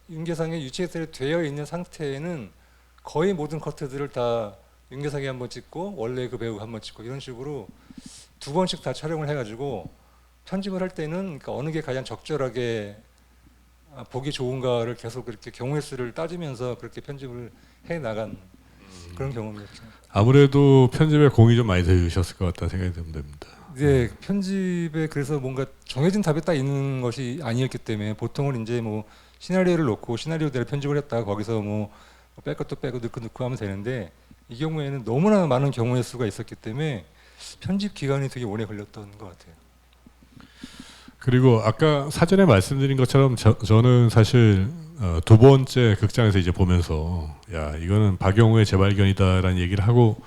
윤계상의 유체설이 되어 있는 상태에는 거의 모든 커트들을 다 윤계상이 한번 찍고 원래 그 배우가 한번 찍고, 이런 식으로 2번씩 다 촬영을 해가지고 편집을 할 때는 그러니까 어느 게 가장 적절하게 보기 좋은가를 계속 그렇게 경우의 수를 따지면서 그렇게 편집을 해 나간 그런 경험이었죠. 아무래도 편집에 공이 좀 많이 들으셨을 것 같다는 생각이 듭니다. 네, 편집에 그래서 뭔가 정해진 답이 딱 있는 것이 아니었기 때문에 보통은 이제 뭐 시나리오를 놓고 시나리오대로 편집을 했다가 거기서 뭐 뺄 것도 빼고 넣고 하면 되는데, 이 경우에는 너무나 많은 경우의 수가 있었기 때문에 편집 기간이 되게 오래 걸렸던 것 같아요. 그리고 아까 사전에 말씀드린 것처럼 저는 사실 2번째 극장에서 이제 보면서 야 이거는 박용호의 재발견이다라는 얘기를 하고,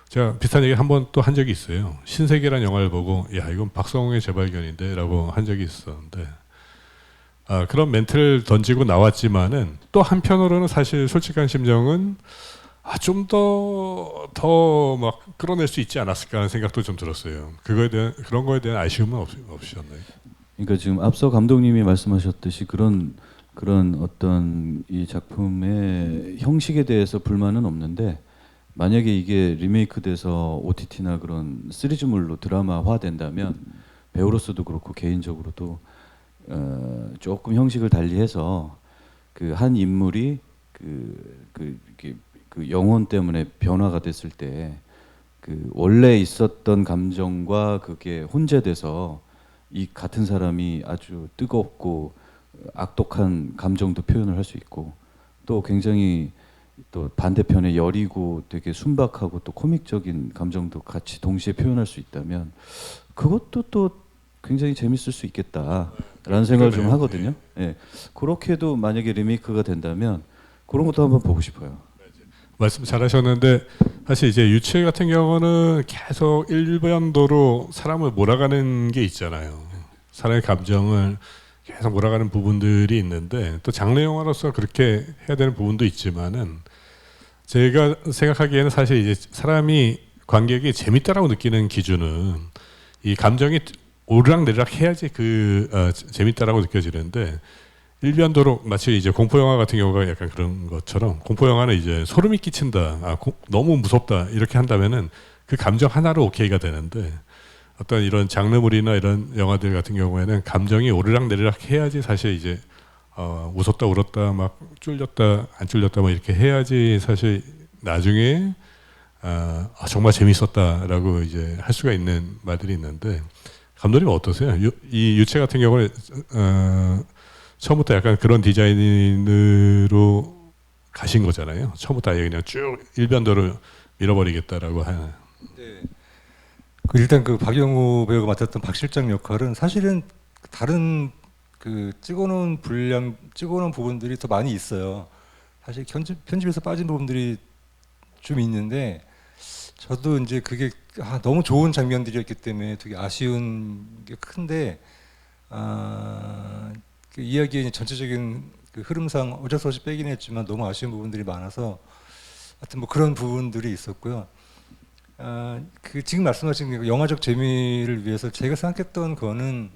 제가 비슷한 얘기를 한 번 또 한 적이 있어요. 신세계란 영화를 보고 야 이건 박성웅의 재발견인데라고 한 적이 있었는데, 그런 멘트를 던지고 나왔지만은 또 한편으로는 사실 솔직한 심정은 좀 더 막 끌어낼 수 있지 않았을까 하는 생각도 좀 들었어요. 그런 거에 대한 아쉬움은 없으셨나요? 그러니까 지금 앞서 감독님이 말씀하셨듯이 그런 어떤 이 작품의 형식에 대해서 불만은 없는데, 만약에 이게 리메이크돼서 OTT나 그런 시리즈물로 드라마화 된다면 배우로서도 그렇고 개인적으로도 조금 형식을 달리해서 그 한 인물이 그 영혼 때문에 변화가 됐을 때 그 원래 있었던 감정과 그게 혼재돼서 이 같은 사람이 아주 뜨겁고 악독한 감정도 표현을 할 수 있고, 또 굉장히 또 반대편에 여리고 되게 순박하고 또 코믹적인 감정도 같이 동시에 표현할 수 있다면 그것도 또 굉장히 재밌을 수 있겠다라는 생각을 좀 하거든요. 예. 그렇게도 만약에 리메이크가 된다면 그런 것도 한번 보고 싶어요. 말씀 잘하셨는데, 사실 이제 유채 같은 경우는 계속 일변도로 사람을 몰아가는 게 있잖아요. 사람의 감정을 계속 몰아가는 부분들이 있는데, 또 장르 영화로서 그렇게 해야 되는 부분도 있지만은, 제가 생각하기에는 사실 이제 사람이 관객이 재밌다라고 느끼는 기준은 이 감정이 오르락내리락 해야지 재밌다라고 느껴지는데, 일변도로 마치 이제 공포 영화 같은 경우가 약간 그런 것처럼, 공포 영화는 이제 소름이 끼친다, 너무 무섭다 이렇게 한다면은 그 감정 하나로 오케이가 되는데, 어떤 이런 장르물이나 이런 영화들 같은 경우에는 감정이 오르락내리락 해야지 사실 이제 웃었다 울었다 막 쫄렸다 안 쫄렸다 뭐 이렇게 해야지 사실 나중에 정말 재밌었다라고 이제 할 수가 있는 말들이 있는데, 감독님 어떠세요? 이 유채 같은 경우는 처음부터 약간 그런 디자인으로 가신 거잖아요. 처음부터 아예 그냥 쭉 일변도를 밀어버리겠다라고 하는. 네. 일단 그 박영호 배우가 맡았던 박 실장 역할은 사실은 다른 그 찍어놓은 부분들이 더 많이 있어요. 사실 편집에서 빠진 부분들이 좀 있는데, 저도 이제 그게 너무 좋은 장면들이었기 때문에 되게 아쉬운 게 큰데, 그 이야기의 전체적인 그 흐름상 어쩔 수 없이 빼긴 했지만 너무 아쉬운 부분들이 많아서 하여튼 뭐 그런 부분들이 있었고요. 그 지금 말씀하신 그 영화적 재미를 위해서 제가 생각했던 거는,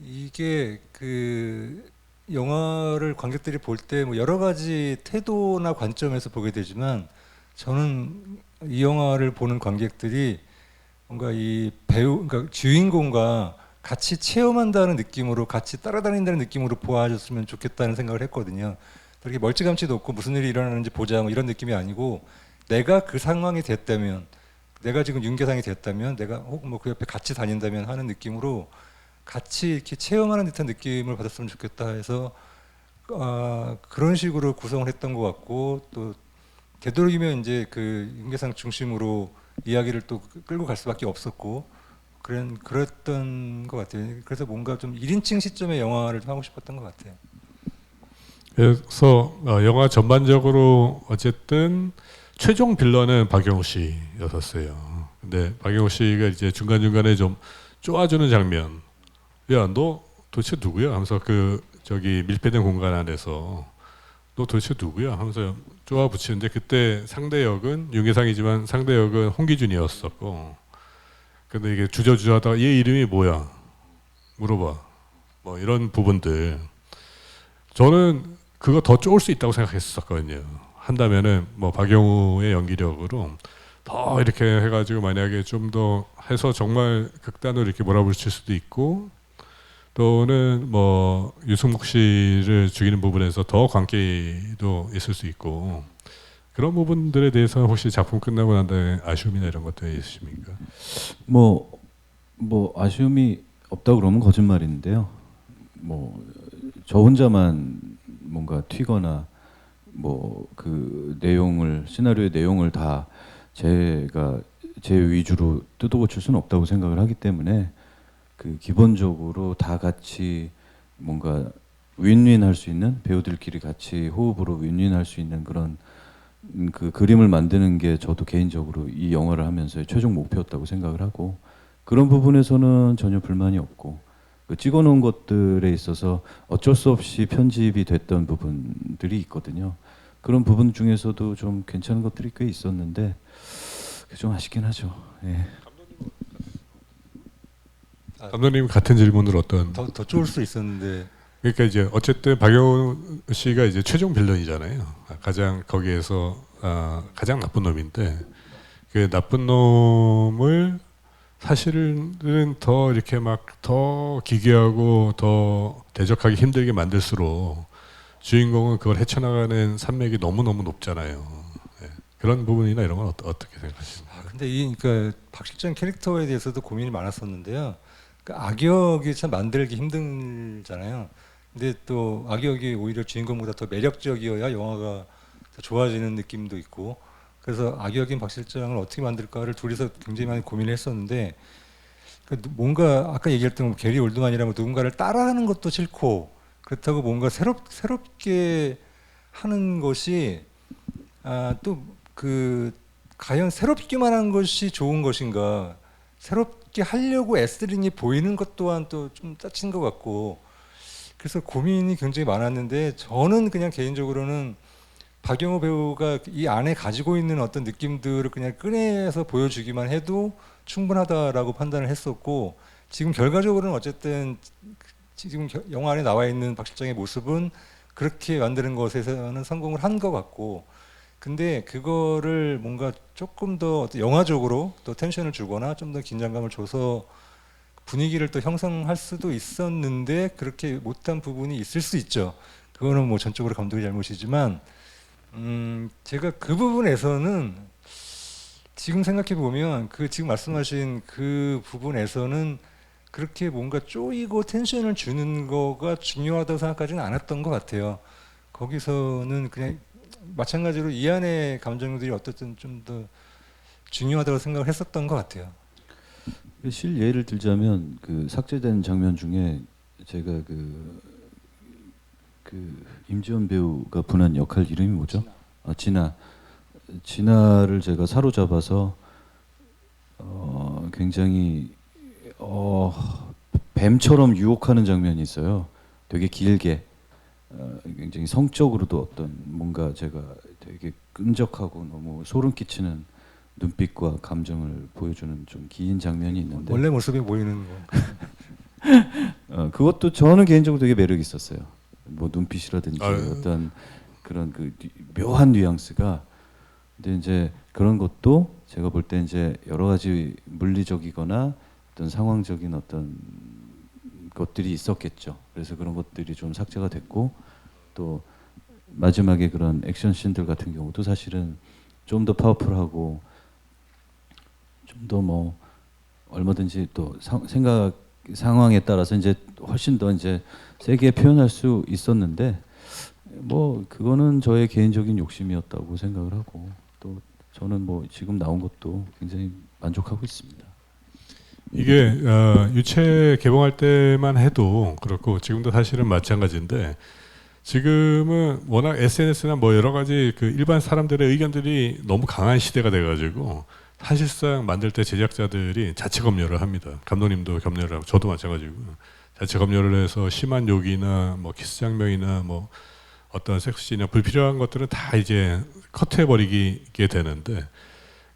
이게 그 영화를 관객들이 볼 때 뭐 여러 가지 태도나 관점에서 보게 되지만, 저는 이 영화를 보는 관객들이 뭔가 이 배우, 그러니까 주인공과 같이 체험한다는 느낌으로, 같이 따라다닌다는 느낌으로 보아줬으면 좋겠다는 생각을 했거든요. 그렇게 멀찌감치도 없고 무슨 일이 일어나는지 보자 뭐 이런 느낌이 아니고, 내가 그 상황이 됐다면, 내가 지금 윤계상이 됐다면, 내가 혹 뭐 그 옆에 같이 다닌다면 하는 느낌으로 같이 이렇게 체험하는 듯한 느낌을 받았으면 좋겠다 해서 그런 식으로 구성을 했던 것 같고, 또 되도록이면 이제 그 윤계상 중심으로 이야기를 또 끌고 갈 수밖에 없었고, 그랬던 것 같아요. 그래서 뭔가 좀 1인칭 시점의 영화를 좀 하고 싶었던 것 같아요. 그래서 영화 전반적으로 어쨌든 최종 빌런은 박영호 씨였었어요. 근데 박영호 씨가 이제 중간중간에 좀 쪼아주는 장면, 야, 너 도대체 누구야? 하면서 그 저기 밀폐된 공간 안에서 너 도대체 누구야? 하면서 쪼아 붙이는데, 그때 상대 역은 윤계상이지만 상대 역은 홍기준이었었고, 근데 이게 주저주저하다가 얘 이름이 뭐야? 물어봐. 뭐 이런 부분들. 저는 그거 더 쪼을 수 있다고 생각했었거든요. 한다면은 뭐 박영호의 연기력으로 더 이렇게 해가지고 만약에 좀 더 해서 정말 극단으로 이렇게 몰아붙일 수도 있고, 또는 뭐 유승목 씨를 죽이는 부분에서 더 광기도 있을 수 있고, 그런 부분들에 대해서 혹시 작품 끝나고 난 다음에 아쉬움이나 이런 것들이 있으십니까? 뭐 아쉬움이 없다 그러면 거짓말인데요. 뭐 저 혼자만 뭔가 튀거나 뭐 그 내용을, 시나리오의 내용을 다 제가 제 위주로 뜯어고칠 수는 없다고 생각을 하기 때문에, 그 기본적으로 다 같이 뭔가 윈윈할 수 있는, 배우들끼리 같이 호흡으로 윈윈할 수 있는 그런 그 그림을 만드는 게 저도 개인적으로 이 영화를 하면서의 최종 목표였다고 생각을 하고, 그런 부분에서는 전혀 불만이 없고, 그 찍어놓은 것들에 있어서 어쩔 수 없이 편집이 됐던 부분들이 있거든요. 그런 부분 중에서도 좀 괜찮은 것들이 꽤 있었는데 그게 좀 아쉽긴 하죠. 예. 감독님 같은 질문을 어떤? 더 좋을 수 있었는데. 그러니까 이제 어쨌든 박영호 씨가 이제 최종 빌런이잖아요. 가장 거기에서 가장 나쁜 놈인데, 그 나쁜 놈을 사실은 더 이렇게 막 더 기괴하고 더 대적하기 힘들게 만들수록 주인공은 그걸 헤쳐나가는 산맥이 너무너무 높잖아요. 예. 그런 부분이나 이런 건 어떻게 생각하십니까? 근데 그러니까 박 실장 캐릭터에 대해서도 고민이 많았었는데요. 그 악역이 참 만들기 힘들잖아요. 근데 또 악역이 오히려 주인공보다 더 매력적이어야 영화가 더 좋아지는 느낌도 있고, 그래서 악역인 박 실장을 어떻게 만들까를 둘이서 굉장히 많이 고민을 했었는데, 뭔가 아까 얘기했던 게리 올드만이라면 누군가를 따라하는 것도 싫고, 그렇다고 뭔가 새롭게 하는 것이 또 그 과연 새롭기만 한 것이 좋은 것인가, 새롭게 하려고 애쓰리니 보이는 것 또한 또 좀 짜친 것 같고, 그래서 고민이 굉장히 많았는데, 저는 그냥 개인적으로는 박영호 배우가 이 안에 가지고 있는 어떤 느낌들을 그냥 꺼내서 보여주기만 해도 충분하다라고 판단을 했었고, 지금 결과적으로는 어쨌든 지금 영화 안에 나와 있는 박 실장의 모습은 그렇게 만드는 것에서는 성공을 한 것 같고, 근데 그거를 뭔가 조금 더 영화적으로 또 텐션을 주거나 좀 더 긴장감을 줘서 분위기를 또 형성할 수도 있었는데, 그렇게 못한 부분이 있을 수 있죠. 그거는 뭐 전적으로 감독의 잘못이지만, 제가 그 부분에서는 지금 생각해 보면 그 지금 말씀하신 그 부분에서는 그렇게 뭔가 쪼이고 텐션을 주는 거가 중요하다고 생각하지는 않았던 것 같아요. 거기서는 그냥 마찬가지로 이 안에 감정들이 어떻든 좀 더 중요하다고 생각을 했었던 것 같아요. 실 예를 들자면 그 삭제된 장면 중에 제가 그 임지원 배우가 분한 역할 이름이 뭐죠? 진아를 제가 사로잡아서 굉장히 뱀처럼 유혹하는 장면이 있어요. 되게 길게, 굉장히 성적으로도 어떤 뭔가 제가 되게 끈적하고 너무 소름 끼치는 눈빛과 감정을 보여주는 좀 긴 장면이 있는데, 원래 모습이 보이는 거. 그것도 저는 개인적으로 되게 매력이 있었어요. 뭐 눈빛이라든지 아유. 어떤 그런 그 묘한 뉘앙스가 근데 이제 그런 것도 제가 볼 때 이제 여러 가지 물리적이거나 어떤 상황적인 어떤 것들이 있었겠죠. 그래서 그런 것들이 좀 삭제가 됐고 또 마지막에 그런 액션 씬들 같은 경우도 사실은 좀 더 파워풀하고 좀 더 뭐 얼마든지 또 생각 상황에 따라서 이제 훨씬 더 이제 세게 표현할 수 있었는데 뭐 그거는 저의 개인적인 욕심이었다고 생각을 하고 또 저는 뭐 지금 나온 것도 굉장히 만족하고 있습니다. 이게 유체 개봉할 때만 해도 그렇고 지금도 사실은 마찬가지인데 지금은 워낙 SNS나 뭐 여러 가지 그 일반 사람들의 의견들이 너무 강한 시대가 돼가지고 사실상 만들 때 제작자들이 자체 검열을 합니다. 감독님도 검열을 하고 저도 마찬가지고 자체 검열을 해서 심한 욕이나 뭐 키스 장면이나 뭐 어떤 섹스씬이나 불필요한 것들은 다 이제 커트해버리게 되는데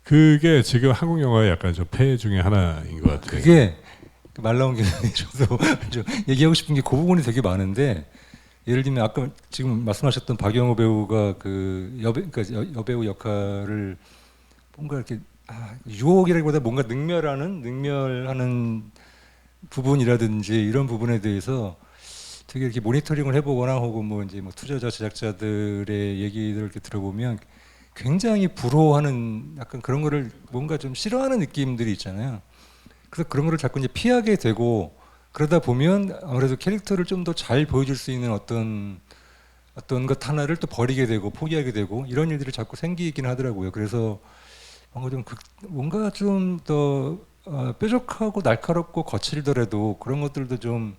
그게 지금 한국 영화의 약간 좀 폐해 중에 하나인 것 같아요. 그게 말 나온 김에 저도 좀 얘기하고 싶은 게 그 부분이 되게 많은데 예를 들면 아까 지금 말씀하셨던 박영호 배우가 그 여배우 역할을 뭔가 이렇게 유혹이라기보다 뭔가 능멸하는 부분이라든지 이런 부분에 대해서 되게 이렇게 모니터링을 해보거나 혹은 뭐 이제 뭐 투자자 제작자들의 얘기들을 이렇게 들어보면 굉장히 부러워하는 약간 그런 거를 뭔가 좀 싫어하는 느낌들이 있잖아요. 그래서 그런 거를 자꾸 이제 피하게 되고 그러다 보면 아무래도 캐릭터를 좀 더 잘 보여줄 수 있는 어떤 것 하나를 또 버리게 되고 포기하게 되고 이런 일들이 자꾸 생기긴 하더라고요. 그래서 뭔가 좀 더 뾰족하고 날카롭고 거칠더라도 그런 것들도 좀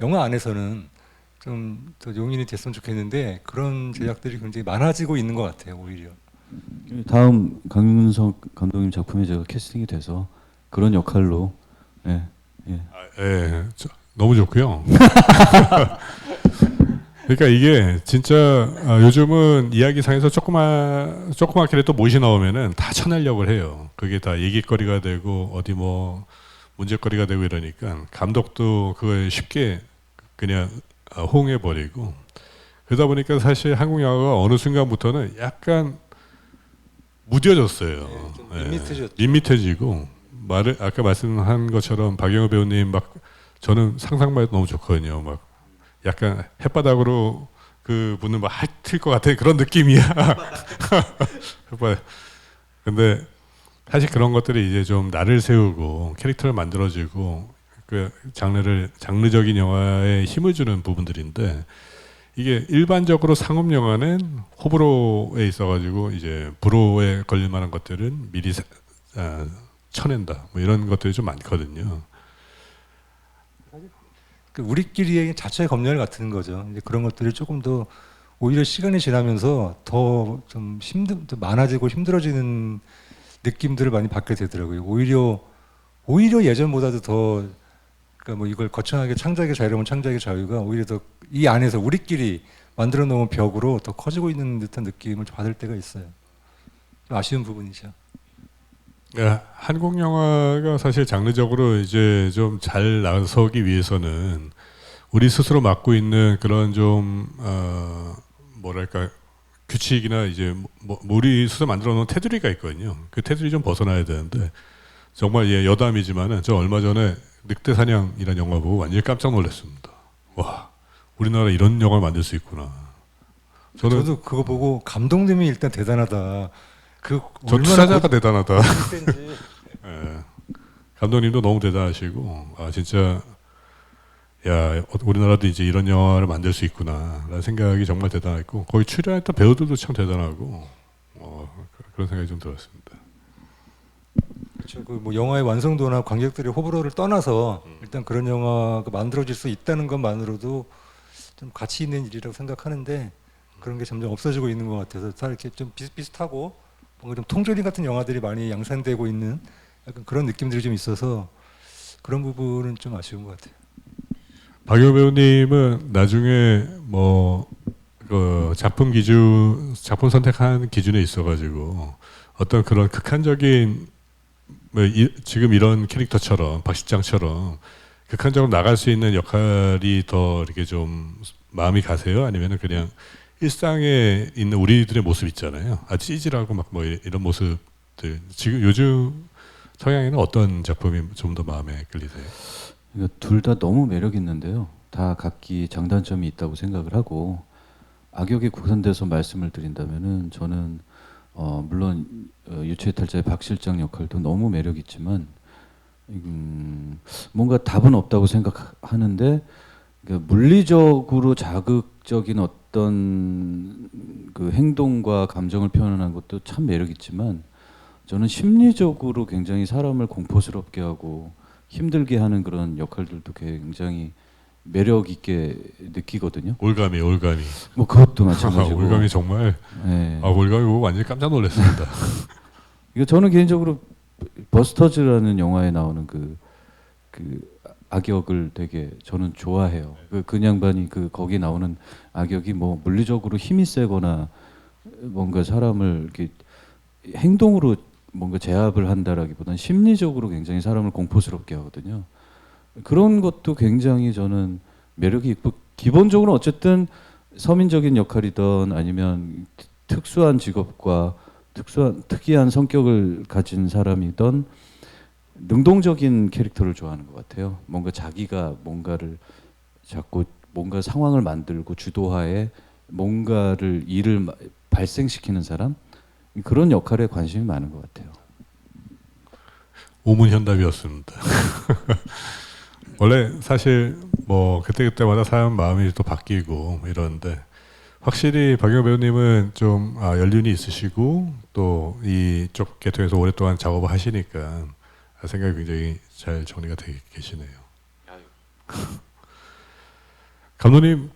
영화 안에서는 좀 더 용인이 됐으면 좋겠는데 그런 제작들이 굉장히 많아지고 있는 것 같아요. 오히려. 다음 강윤석 감독님 작품에 제가 캐스팅이 돼서 그런 역할로 예. 너무 좋고요. 그러니까 이게 진짜 요즘은 이야기상에서 조그맣게라도 못이 나오면은 다 쳐내려고 해요. 그게 다 얘기거리가 되고 어디 뭐 문제거리가 되고 이러니까 감독도 그걸 쉽게 그냥 호응해버리고 그러다 보니까 사실 한국 영화가 어느 순간부터는 약간 무뎌졌어요. 좀 밋밋해졌죠. 밋밋해지고 아까 말씀한 것처럼 박영호 배우님 막 저는 상상만 해도 너무 좋거든요. 막 약간 햇바닥으로 그 분을 막 핥을 것 같은 그런 느낌이야. 햇바닥. 근데 사실 그런 것들이 이제 좀 날을 세우고 캐릭터를 만들어주고 그 장르적인 영화에 힘을 주는 부분들인데 이게 일반적으로 상업 영화는 호불호에 있어가지고 이제 불호에 걸릴 만한 것들은 미리 쳐낸다. 뭐 이런 것들이 좀 많거든요. 우리끼리의 자체 검열 같은 거죠. 이제 그런 것들이 조금 더 오히려 시간이 지나면서 더 좀 더 많아지고 힘들어지는 느낌들을 많이 받게 되더라고요. 오히려 예전보다도 더 그러니까 뭐 이걸 거창하게 창작의 자유로운 창작의 자유가 오히려 더 이 안에서 우리끼리 만들어 놓은 벽으로 더 커지고 있는 듯한 느낌을 받을 때가 있어요. 좀 아쉬운 부분이죠. 한국 영화가 사실 장르적으로 이제 좀 잘 나서기 위해서는 우리 스스로 맡고 있는 그런 좀 뭐랄까 규칙이나 이제 뭐 우리 스스로 만들어 놓은 테두리가 있거든요. 그 테두리 좀 벗어나야 되는데 정말 여담이지만은 저 얼마 전에 늑대사냥이라는 영화 보고 완전히 깜짝 놀랐습니다. 와, 우리나라 이런 영화를 만들 수 있구나. 저도 그거 보고 감독님이 일단 대단하다. 저 투자자가 대단하다. 예. 감독님도 너무 대단하시고 진짜 야 우리나라도 이제 이런 영화를 만들 수 있구나라는 생각이 정말 대단했고 거기 출연했던 배우들도 참 대단하고 그런 생각이 좀 들었습니다. 그렇죠. 뭐 영화의 완성도나 관객들의 호불호를 떠나서 일단 그런 영화가 만들어질 수 있다는 것만으로도 좀 가치 있는 일이라고 생각하는데 그런 게 점점 없어지고 있는 것 같아서 다 이렇게 좀 비슷비슷하고 뭔가 좀 통조림 같은 영화들이 많이 양산되고 있는 약간 그런 느낌들이 좀 있어서 그런 부분은 좀 아쉬운 것 같아요. 박효 배우님은 나중에 그 작품 선택하는 기준에 있어가지고 어떤 그런 극한적인 지금 이런 캐릭터처럼 박실장처럼 극한적으로 나갈 수 있는 역할이 더 이렇게 좀 마음이 가세요? 아니면은 그냥 일상에 있는 우리들의 모습 있잖아요. 아 찌질하고 막 뭐 이런 모습들 지금 요즘 서양에는 어떤 작품이 좀 더 마음에 끌리세요? 둘 다 너무 매력 있는데요. 다 각기 장단점이 있다고 생각을 하고 악역에 국한돼서 말씀을 드린다면은 저는 물론 유체 이탈자의 박 실장 역할도 너무 매력 있지만 뭔가 답은 없다고 생각하는데 그러니까 물리적으로 자극적인 어떤 그 행동과 감정을 표현하는 것도 참 매력 있지만 저는 심리적으로 굉장히 사람을 공포스럽게 하고 힘들게 하는 그런 역할들도 굉장히 매력 있게 느끼거든요. 올가미. 뭐 그것도 마찬가지고. 올가미 정말 네. 올가미 보고 완전히 깜짝 놀랐습니다. 이거 저는 개인적으로 버스터즈라는 영화에 나오는 그 악역을 되게 저는 좋아해요. 그 양반이 거기 나오는 악역이 뭐 물리적으로 힘이 세거나 뭔가 사람을 이렇게 행동으로 뭔가 제압을 한다라기보다는 심리적으로 굉장히 사람을 공포스럽게 하거든요. 그런 것도 굉장히 저는 매력이 있고 기본적으로 어쨌든 서민적인 역할이든 아니면 특수한 직업과 특이한 성격을 가진 사람이든 능동적인 캐릭터를 좋아하는 것 같아요. 뭔가 자기가 뭔가를 자꾸 뭔가 상황을 만들고 주도하에 뭔가를 일을 발생시키는 사람 그런 역할에 관심이 많은 것 같아요. 오문현답이었습니다. 원래 사실 뭐 그때그때마다 사람 마음이 또 바뀌고 이러는데 확실히 박영호 배우님은 좀 연륜이 있으시고 또 이쪽 계통에서 오랫동안 작업을 하시니까 생각이 굉장히 잘 정리가 되어 계시네요. 감독님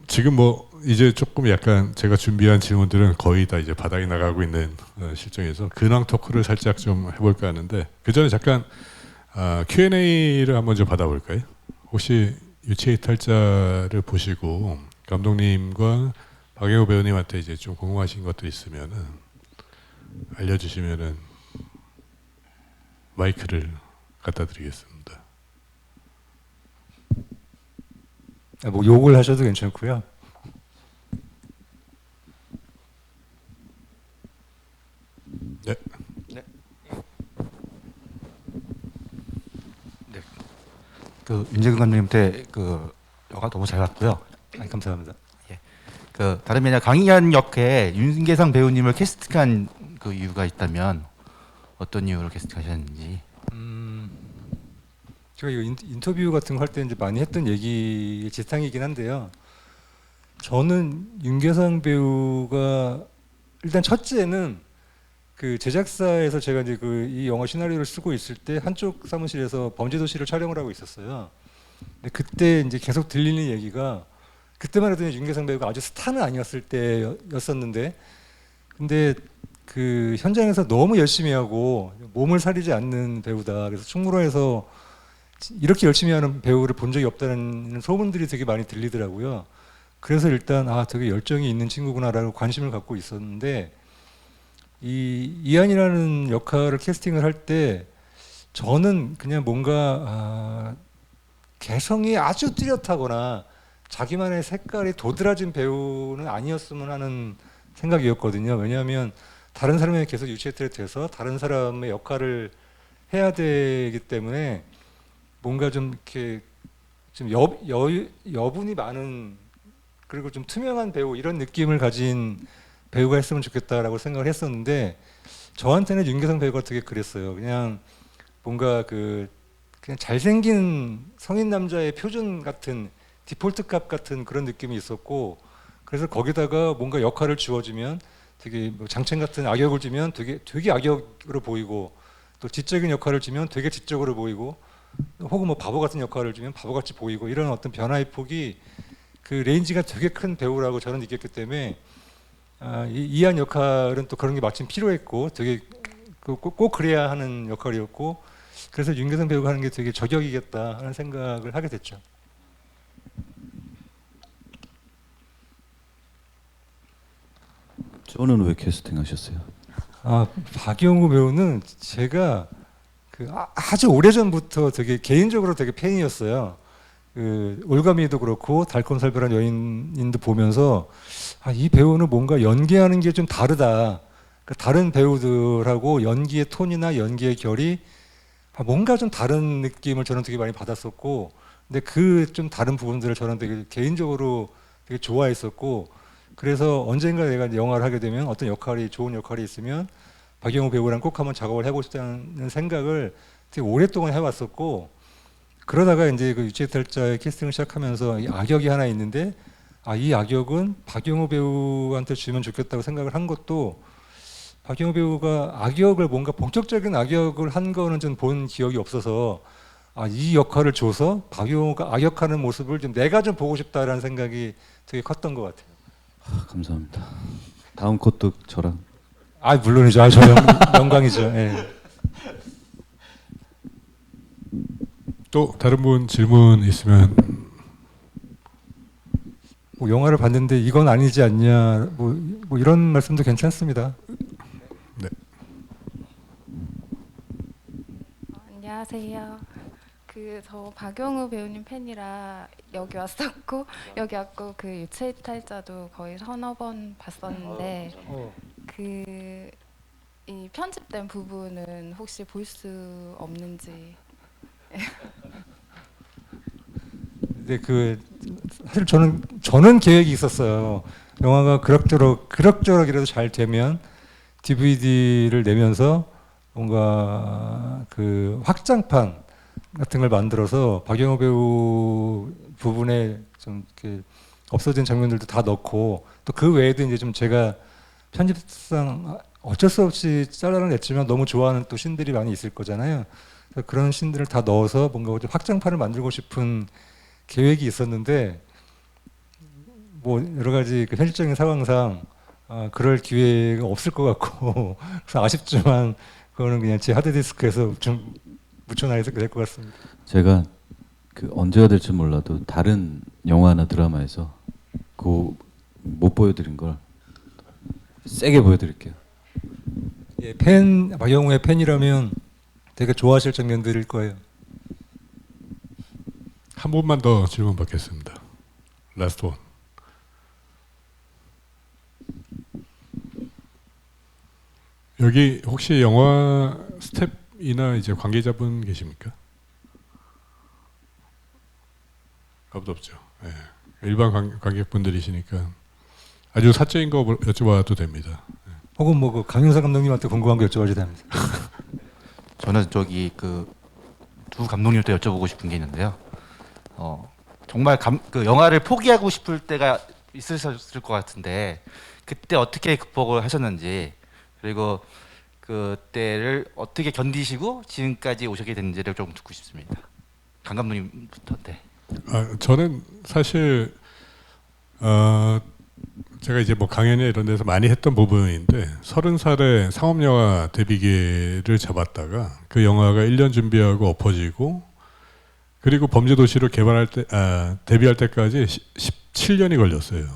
지금 뭐 이제 조금 약간 제가 준비한 질문들은 거의 다 이제 바닥에 나가고 있는 실정에서 근황 토크를 살짝 좀 해볼까 하는데 그 전에 잠깐 Q&A를 한번 좀 받아볼까요? 혹시 유체 이탈자를 보시고 감독님과 박영호 배우님한테 이제 좀 궁금하신 것들 있으면은 알려주시면은 마이크를 갖다 드리겠습니다. 뭐 욕을 하셔도 괜찮고요. 네. 네. 그 윤재근 감독님한테 그 영화 너무 잘 봤고요. 감사합니다. 그 다름이 아니라 강희연 역에 윤계상 배우님을 캐스팅한 그 이유가 있다면 어떤 이유로 캐스팅하셨는지. 제가 이거 인터뷰 같은 거 할 때 이제 많이 했던 얘기의 지탕이긴 한데요. 저는 윤계상 배우가 일단 첫째는 그 제작사에서 제가 이제 이 영화 시나리오를 쓰고 있을 때 한쪽 사무실에서 범죄도시를 촬영을 하고 있었어요. 근데 그때 이제 계속 들리는 얘기가 그때만 해도 윤계상 배우가 아주 스타는 아니었을 때였었는데 근데 그 현장에서 너무 열심히 하고 몸을 사리지 않는 배우다. 그래서 충무로에서 이렇게 열심히 하는 배우를 본 적이 없다는 소문들이 되게 많이 들리더라고요. 그래서 일단 되게 열정이 있는 친구구나라고 관심을 갖고 있었는데 이한이라는 역할을 캐스팅을 할 때 저는 그냥 뭔가 개성이 아주 뚜렷하거나 자기만의 색깔이 도드라진 배우는 아니었으면 하는 생각이었거든요. 왜냐하면 다른 사람에게 계속 유체이탈이 돼서 다른 사람의 역할을 해야 되기 때문에 뭔가 좀 이렇게 좀 여분이 많은 그리고 좀 투명한 배우 이런 느낌을 가진 배우가 했으면 좋겠다라고 생각을 했었는데 저한테는 윤계상 배우가 되게 그랬어요. 그냥 뭔가 그냥 잘생긴 성인 남자의 표준 같은 디폴트 값 같은 그런 느낌이 있었고 그래서 거기다가 뭔가 역할을 주어주면 되게 뭐 장첸 같은 악역을 주면 되게 악역으로 보이고 또 지적인 역할을 주면 되게 지적으로 보이고 혹은 뭐 바보 같은 역할을 주면 바보같이 보이고 이런 어떤 변화의 폭이 그 레인지가 되게 큰 배우라고 저는 느꼈기 때문에 이한 역할은 또 그런 게 마침 필요했고 되게 꼭 그래야 하는 역할이었고 그래서 윤계상 배우가 하는 게 되게 저격이겠다 하는 생각을 하게 됐죠. 저는 왜 캐스팅하셨어요? 박영호 배우는 제가 아주 오래전부터 되게 개인적으로 되게 팬이었어요. 그 올가미도 그렇고 달콤살벌한 여인인도 보면서 이 배우는 뭔가 연기하는 게 좀 다르다. 그러니까 다른 배우들하고 연기의 톤이나 연기의 결이 뭔가 좀 다른 느낌을 저는 되게 많이 받았었고, 근데 그 좀 다른 부분들을 저는 되게 개인적으로 되게 좋아했었고, 그래서 언젠가 내가 영화를 하게 되면 어떤 역할이 좋은 역할이 있으면 박영호 배우랑 꼭 한번 작업을 해보고 싶다는 생각을 되게 오랫동안 해왔었고, 그러다가 이제 그 유채 탈자의 캐스팅을 시작하면서 이 악역이 하나 있는데 이 악역은 박영호 배우한테 주면 좋겠다고 생각을 한 것도, 박영호 배우가 악역을 뭔가 본격적인 악역을 한 거는 좀 본 기억이 없어서 이 역할을 줘서 박영호가 악역하는 모습을 좀 내가 좀 보고 싶다라는 생각이 되게 컸던 것 같아요. 감사합니다. 다음 컷도 저랑. 물론이죠. 저 영광이죠. 예. 또 다른 분 질문 있으면. 뭐 영화를 봤는데 이건 아니지 않냐, 뭐 이런 말씀도 괜찮습니다. 네. 안녕하세요. 저 박영우 배우님 팬이라 여기 왔었고 여기 왔고 그 유체이탈자도 거의 서너 번 봤었는데 이 편집된 부분은 혹시 볼 수 없는지. 근데 사실 저는 계획이 있었어요. 영화가 그럭저럭이라도 잘 되면 DVD를 내면서 뭔가 그 확장판 같은 걸 만들어서 박영호 배우 부분에 좀 이렇게 없어진 장면들도 다 넣고, 또 그 외에도 이제 좀 제가 편집상 어쩔 수 없이 잘라냈지만 너무 좋아하는 또 씬들이 많이 있을 거잖아요. 그래서 그런 씬들을 다 넣어서 뭔가 좀 확장판을 만들고 싶은 계획이 있었는데, 뭐 여러 가지 그 현실적인 상황상 그럴 기회가 없을 것 같고 그래서 아쉽지만 그거는 그냥 제 하드디스크에서 좀 묻혀놔야 될 것 같습니다. 제가 언제가 될지 몰라도 다른 영화나 드라마에서 못 보여드린 걸 세게 보여드릴게요. 예, 박영호의 팬이라면 되게 좋아하실 장면들일 거예요. 한 분만 더 질문 받겠습니다. 라스트 원. 여기 혹시 영화 스텝이나 이제 관계자분 계십니까? 아무도 없죠. 네. 일반 관객분들이시니까 아주 사적인 거 여쭤봐도 됩니다. 혹은 뭐 그 강윤사 감독님한테 궁금한 거 여쭤봐도 됩니다. 저는 두 감독님한테 여쭤보고 싶은 게 있는데요. 정말 그 영화를 포기하고 싶을 때가 있으셨을 것 같은데 그때 어떻게 극복을 하셨는지, 그리고 그때를 어떻게 견디시고 지금까지 오셨게 됐는지를 좀 듣고 싶습니다. 강 감독님부터. 네. 저는 사실 제가 이제 뭐 강연이나 이런 데서 많이 했던 부분인데 30살에 상업영화 데뷔기를 잡았다가 그 영화가 1년 준비하고 엎어지고, 그리고 범죄도시를 데뷔할 때까지 17년이 걸렸어요.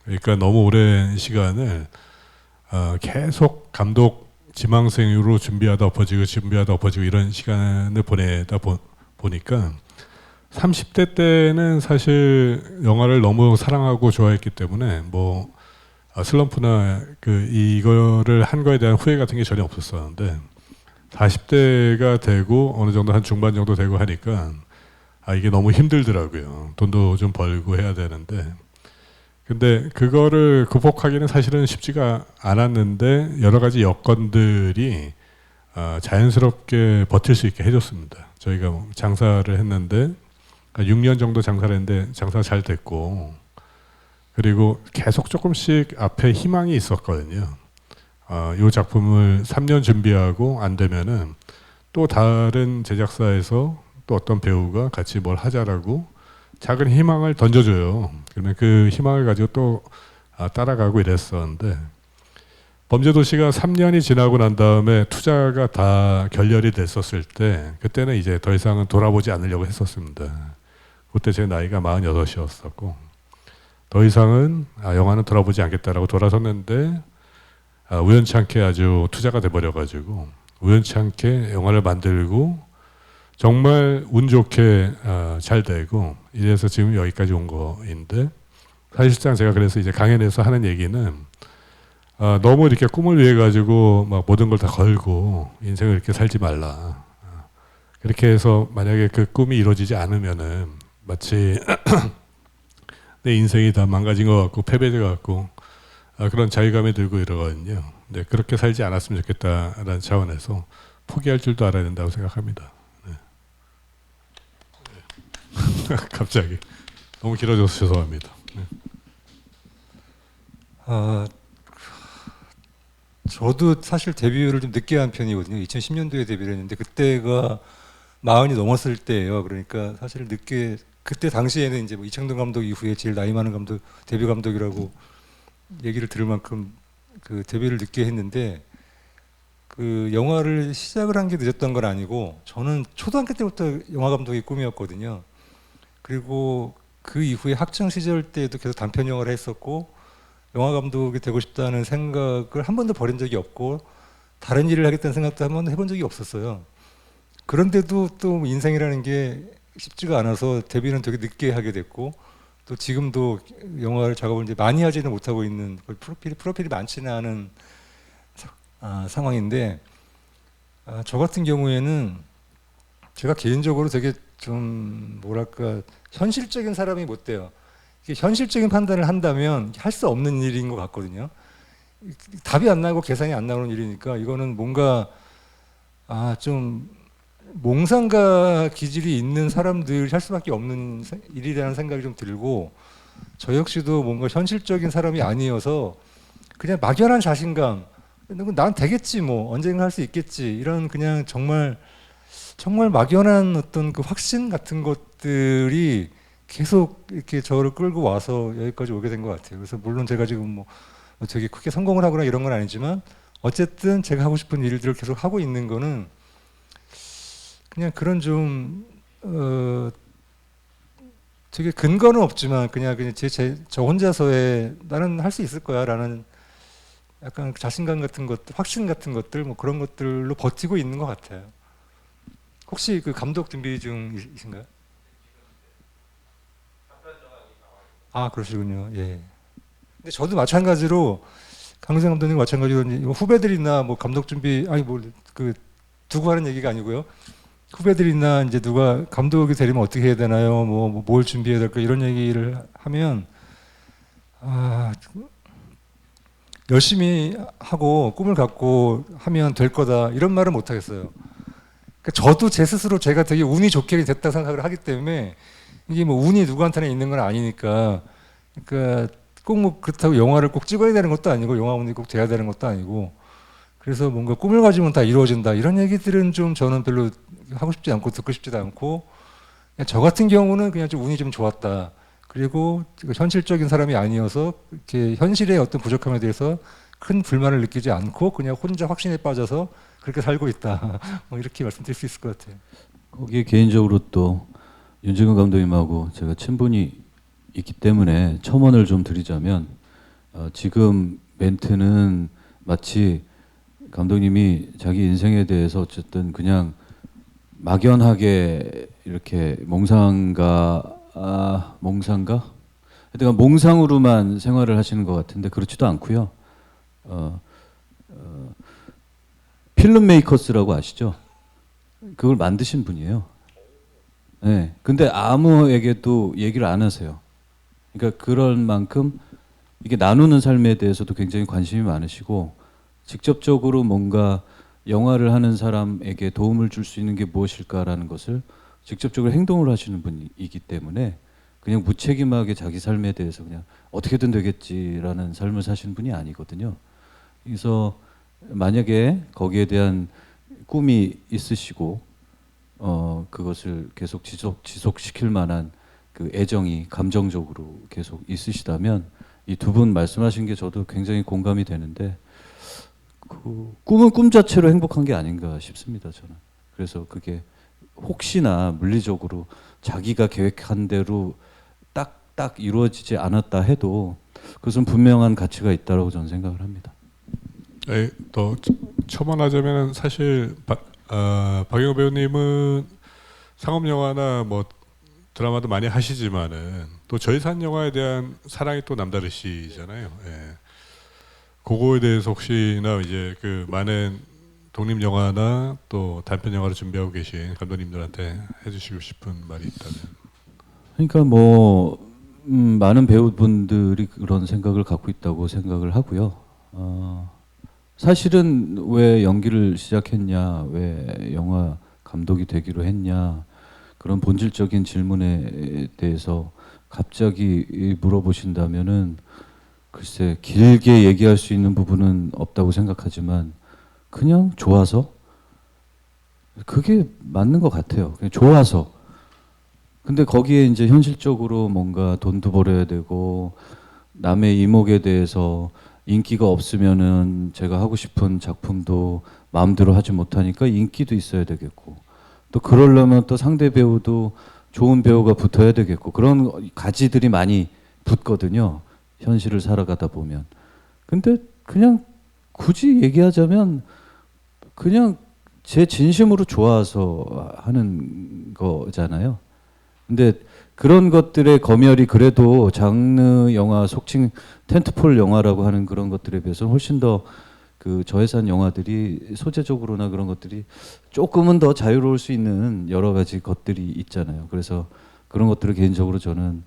그러니까 너무 오랜 시간을 계속 감독 지망생으로 준비하다 엎어지고 이런 시간을 보내다 보니까 30대 때는 사실 영화를 너무 사랑하고 좋아했기 때문에 뭐 슬럼프나 이거를 한 거에 대한 후회 같은 게 전혀 없었었는데 40대가 되고 어느 정도 한 중반 정도 되고 하니까 이게 너무 힘들더라고요. 돈도 좀 벌고 해야 되는데, 근데 그거를 극복하기는 사실은 쉽지가 않았는데 여러 가지 여건들이 자연스럽게 버틸 수 있게 해줬습니다. 저희가 장사를 했는데 6년 정도 장사를 했는데 장사가 잘 됐고, 그리고 계속 조금씩 앞에 희망이 있었거든요. 이 작품을 3년 준비하고 안 되면은 또 다른 제작사에서 또 어떤 배우가 같이 뭘 하자라고 작은 희망을 던져줘요. 그러면 그 희망을 가지고 또 따라가고 이랬었는데, 범죄도시가 3년이 지나고 난 다음에 투자가 다 결렬이 됐었을 때 그때는 이제 더 이상은 돌아보지 않으려고 했었습니다. 그때 제 나이가 46이었었고 더 이상은 영화는 돌아보지 않겠다라고 돌아섰는데 우연치 않게 아주 투자가 돼버려가지고 우연치 않게 영화를 만들고 정말 운 좋게 잘 되고 이래서 지금 여기까지 온 거인데 사실상 제가 그래서 이제 강연에서 하는 얘기는 너무 이렇게 꿈을 위해 가지고 막 모든 걸 다 걸고 인생을 이렇게 살지 말라. 그렇게 해서 만약에 그 꿈이 이루어지지 않으면은 마치 내 인생이 다 망가진 것 같고 패배자 같고 그런 자괴감이 들고 이러거든요. 네, 그렇게 살지 않았으면 좋겠다라는 차원에서 포기할 줄도 알아야 된다고 생각합니다. 네. 갑자기 너무 길어져서 죄송합니다. 네. 저도 사실 데뷔를 좀 늦게 한 편이거든요. 2010년도에 데뷔를 했는데 그때가 40이 넘었을 때예요. 그러니까 사실 늦게 그때 당시에는 이제 뭐 이창동 감독 이후에 제일 나이 많은 감독 데뷔 감독이라고 얘기를 들을 만큼 그 데뷔를 늦게 했는데 그 영화를 시작을 한 게 늦었던 건 아니고 저는 초등학교 때부터 영화 감독이 꿈이었거든요. 그리고 그 이후에 학창 시절 때도 계속 단편 영화를 했었고 영화 감독이 되고 싶다는 생각을 한 번도 버린 적이 없고 다른 일을 하겠다는 생각도 한 번도 해본 적이 없었어요. 그런데도 또 인생이라는 게 쉽지가 않아서 데뷔는 되게 늦게 하게 됐고 또 지금도 영화를 작업을 이제 많이 하지는 못하고 있는 프로필이 많지는 않은 상황인데 저 같은 경우에는 제가 개인적으로 되게 좀 뭐랄까 현실적인 사람이 못 돼요. 현실적인 판단을 한다면 할 수 없는 일인 것 같거든요. 답이 안 나고 계산이 안 나오는 일이니까 이거는 뭔가 좀 몽상가 기질이 있는 사람들이 할 수밖에 없는 일이라는 생각이 좀 들고 저 역시도 뭔가 현실적인 사람이 아니어서 그냥 막연한 자신감 난 되겠지 뭐 언젠가 할 수 있겠지 이런 그냥 정말 막연한 어떤 그 확신 같은 것들이 계속 이렇게 저를 끌고 와서 여기까지 오게 된 것 같아요. 그래서 물론 제가 지금 뭐 되게 크게 성공을 하거나 이런 건 아니지만 어쨌든 제가 하고 싶은 일들을 계속 하고 있는 거는 그냥 그런 좀 되게 근거는 없지만 그냥 저 혼자서의 나는 할 수 있을 거야라는 약간 자신감 같은 것들, 확신 같은 것들 뭐 그런 것들로 버티고 있는 것 같아요. 혹시 그 감독 준비 중이신가요? 그러시군요. 예. 근데 저도 마찬가지로 강승 감독님 마찬가지로 후배들이나 뭐 감독 준비 그 두고 하는 얘기가 아니고요. 후배들이나 이제 누가 감독이 되려면 어떻게 해야 되나요? 뭘 준비해야 될까 이런 얘기를 하면 열심히 하고 꿈을 갖고 하면 될 거다 이런 말은 못 하겠어요. 그러니까 저도 제 스스로 제가 되게 운이 좋게 됐다 생각을 하기 때문에 이게 뭐 운이 누구한테나 있는 건 아니니까 그러니까 꼭 뭐 그렇다고 영화를 꼭 찍어야 되는 것도 아니고 영화운이 꼭 돼야 되는 것도 아니고 그래서 뭔가 꿈을 가지면 다 이루어진다 이런 얘기들은 좀 저는 별로 하고 싶지 않고 듣고 싶지도 않고 그냥 저 같은 경우는 그냥 좀 운이 좀 좋았다. 그리고 현실적인 사람이 아니어서 이렇게 현실의 어떤 부족함에 대해서 큰 불만을 느끼지 않고 그냥 혼자 확신에 빠져서 그렇게 살고 있다. 뭐 이렇게 말씀드릴 수 있을 것 같아요. 거기에 개인적으로 또 윤중근 감독님하고 제가 친분이 있기 때문에 첨언을 좀 드리자면 지금 멘트는 마치 감독님이 자기 인생에 대해서 어쨌든 그냥 막연하게 이렇게 몽상가 하여튼 몽상으로만 생활을 하시는 것 같은데 그렇지도 않고요. 필름 메이커스라고 아시죠? 그걸 만드신 분이에요. 네. 근데 아무에게도 얘기를 안 하세요. 그러니까 그런 만큼 이게 나누는 삶에 대해서도 굉장히 관심이 많으시고 직접적으로 뭔가 영화를 하는 사람에게 도움을 줄 수 있는 게 무엇일까라는 것을 직접적으로 행동을 하시는 분이기 때문에 그냥 무책임하게 자기 삶에 대해서 그냥 어떻게든 되겠지라는 삶을 사시는 분이 아니거든요. 그래서 만약에 거기에 대한 꿈이 있으시고 그것을 계속 지속시킬 만한 그 애정이 감정적으로 계속 있으시다면 이 두 분 말씀하신 게 저도 굉장히 공감이 되는데 그 꿈은 꿈 자체로 행복한 게 아닌가 싶습니다. 저는. 그래서 그게 혹시나 물리적으로 자기가 계획한 대로 딱 이루어지지 않았다 해도 그것은 분명한 가치가 있다고 저는 생각을 합니다. 더 첨언하자면 사실 박영호 배우님은 상업 영화나 뭐 드라마도 많이 하시지만은 또 저예산 영화에 대한 사랑이 또 남다르시잖아요. 예. 그거에 대해서 혹시나 이제 그 많은 독립 영화나 또 단편 영화를 준비하고 계신 감독님들한테 해주시고 싶은 말이 있다면. 그러니까 뭐 많은 배우분들이 그런 생각을 갖고 있다고 생각을 하고요. 사실은 왜 연기를 시작했냐, 왜 영화 감독이 되기로 했냐, 그런 본질적인 질문에 대해서 갑자기 물어보신다면은 글쎄 길게 얘기할 수 있는 부분은 없다고 생각하지만 그냥 좋아서 그게 맞는 것 같아요. 그냥 좋아서. 근데 거기에 이제 현실적으로 뭔가 돈도 벌어야 되고 남의 이목에 대해서 인기가 없으면은 제가 하고 싶은 작품도 마음대로 하지 못하니까 인기도 있어야 되겠고 또 그러려면 또 상대 배우도 좋은 배우가 붙어야 되겠고 그런 가지들이 많이 붙거든요. 현실을 살아가다 보면. 근데 그냥 굳이 얘기하자면 그냥 제 진심으로 좋아서 하는 거잖아요. 근데 그런 것들의 검열이 그래도 장르 영화 속칭 텐트폴 영화라고 하는 그런 것들에 비해서는 훨씬 더 그 저예산 영화들이 소재적으로나 그런 것들이 조금은 더 자유로울 수 있는 여러 가지 것들이 있잖아요. 그래서 그런 것들을 개인적으로 저는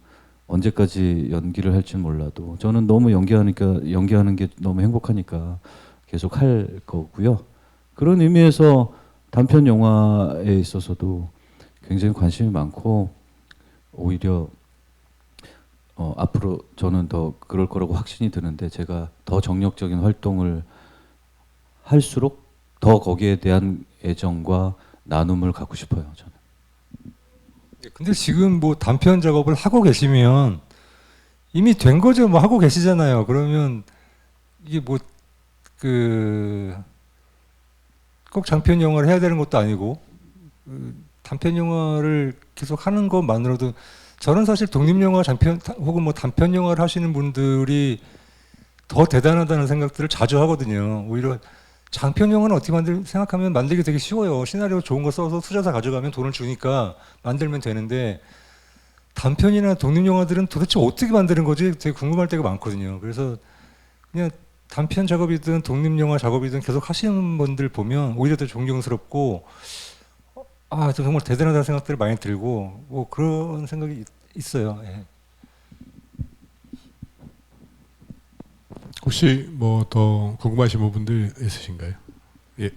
언제까지 연기를 할지 몰라도 저는 너무 연기하는 게 너무 행복하니까 계속 할 거고요. 그런 의미에서 단편 영화에 있어서도 굉장히 관심이 많고 오히려 앞으로 저는 더 그럴 거라고 확신이 드는데 제가 더 정력적인 활동을 할수록 더 거기에 대한 애정과 나눔을 갖고 싶어요. 저는. 근데 지금 뭐 단편 작업을 하고 계시면 이미 된 거죠. 뭐 하고 계시잖아요. 그러면 이게 뭐 그 꼭 장편 영화를 해야 되는 것도 아니고 단편 영화를 계속 하는 것만으로도 저는 사실 독립 영화 장편 혹은 뭐 단편 영화를 하시는 분들이 더 대단하다는 생각들을 자주 하거든요. 오히려 장편 영화는 어떻게 생각하면 만들기 되게 쉬워요. 시나리오 좋은 거 써서 투자사 가져가면 돈을 주니까 만들면 되는데 단편이나 독립 영화들은 도대체 어떻게 만드는 거지 되게 궁금할 때가 많거든요. 그래서 그냥 단편 작업이든 독립 영화 작업이든 계속 하시는 분들 보면 오히려 더 존경스럽고 정말 대단하다는 생각들이 많이 들고 뭐 그런 생각이 있어요. 예. 혹시 뭐 더 궁금하신 부분들 있으신가요? 예.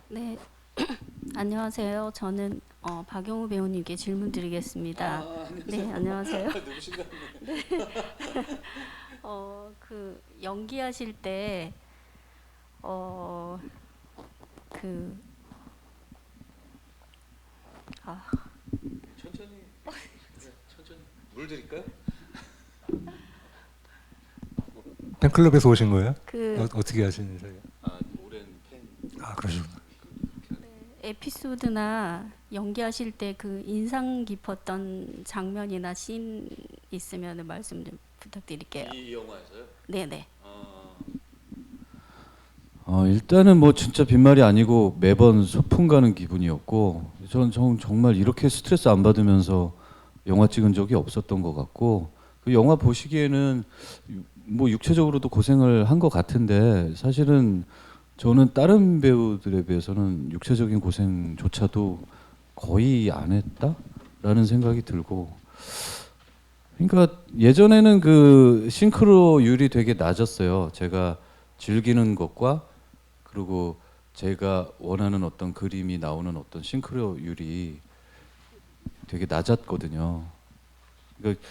네, 안녕하세요. 저는 박영우 배우님께 질문 드리겠습니다. 네, 안녕하세요. 네. 그 연기하실 때 그 천천히 물 드릴까요? 팬클럽에서 오신 거예요? 그 어떻게 하시는 거예요? 오랜 팬. 그러시구나. 에피소드나 연기하실 때 그 인상 깊었던 장면이나 씬 있으면 말씀 좀 부탁드릴게요. 이 영화에서요? 네네. 일단은 뭐 진짜 빈말이 아니고 매번 소풍 가는 기분이었고 전 정말 이렇게 스트레스 안 받으면서 영화 찍은 적이 없었던 것 같고 그 영화 보시기에는 뭐 육체적으로도 고생을 한 것 같은데 사실은 저는 다른 배우들에 비해서는 육체적인 고생조차도 거의 안 했다라는 생각이 들고 그러니까 예전에는 그 싱크로율이 되게 낮았어요. 제가 즐기는 것과 그리고 제가 원하는 어떤 그림이 나오는 어떤 싱크로율이 되게 낮았거든요. 그러니까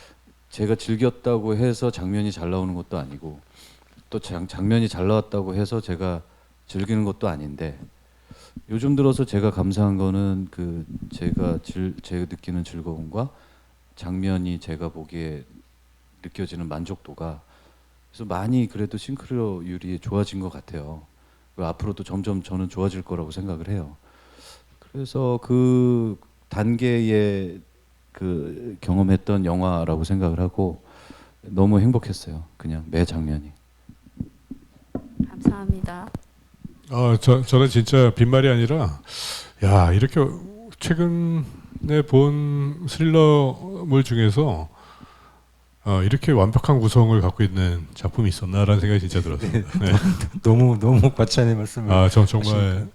제가 즐겼다고 해서 장면이 잘 나오는 것도 아니고 또 장면이 잘 나왔다고 해서 제가 즐기는 것도 아닌데 요즘 들어서 제가 감사한 거는 그 제가 느끼는 즐거움과 장면이 제가 보기에 느껴지는 만족도가 그래서 많이 그래도 싱크로율이 좋아진 것 같아요. 앞으로도 점점 저는 좋아질 거라고 생각을 해요. 그래서 그 단계에 그 경험했던 영화라고 생각을 하고 너무 행복했어요. 그냥 매 장면이. 감사합니다. 저는 진짜 빈말이 아니라, 야, 이렇게 최근에 본 스릴러물 중에서 이렇게 완벽한 구성을 갖고 있는 작품이 있었나라는 생각이 진짜 들었습니다. 네. 너무 과찬의 말씀을. 전 정말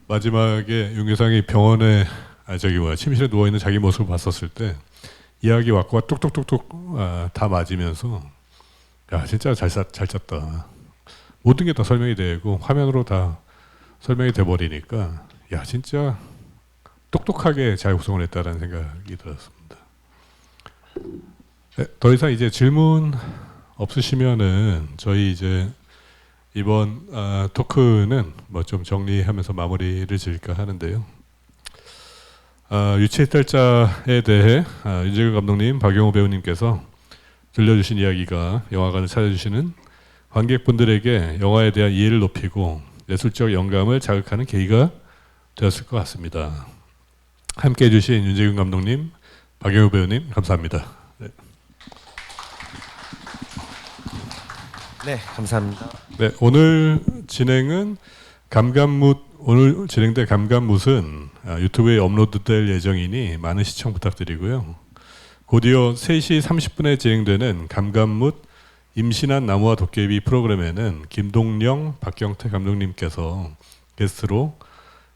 마지막에 윤계상이 병원에 침실에 누워 있는 자기 모습을 봤었을 때 이야기 왔고 뚝뚝뚝뚝 다 맞으면서 야 진짜 잘 짰다. 모든 게 다 설명이 되고 화면으로 다 설명이 돼 버리니까 야 진짜 똑똑하게 잘 구성을 했다라는 생각이 들었습니다. 네, 더 이상 이제 질문 없으시면은 저희 이제 이번 토크는 뭐 좀 정리하면서 마무리를 지을까 하는데요. 유체이탈자에 대해 윤재근 감독님, 박영호 배우님께서 들려주신 이야기가 영화관을 찾아주시는 관객분들에게 영화에 대한 이해를 높이고 예술적 영감을 자극하는 계기가 되었을 것 같습니다. 함께해 주신 윤재근 감독님, 박영호 배우님 감사합니다. 네. 네, 감사합니다. 네, 오늘 진행은 오늘 진행될 감감묻은 유튜브에 업로드될 예정이니 많은 시청 부탁드리고요. 곧이어 3시 30분에 진행되는 감감묻 임신한 나무와 도깨비 프로그램에는 김동영, 박경태 감독님께서 게스트로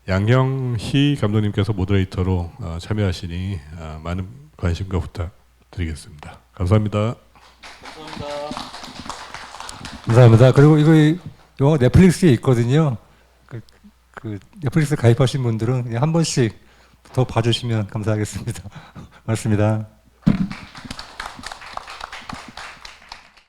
양형희 감독님께서 모더레이터로 참여하시니 많은 관심과 부탁드리겠습니다. 감사합니다. 감사합니다. 그리고 이거 영화 넷플릭스에 있거든요. 그 넷플릭스 가입하신 분들은 그냥 한 번씩 더 봐주시면 감사하겠습니다. 고맙습니다.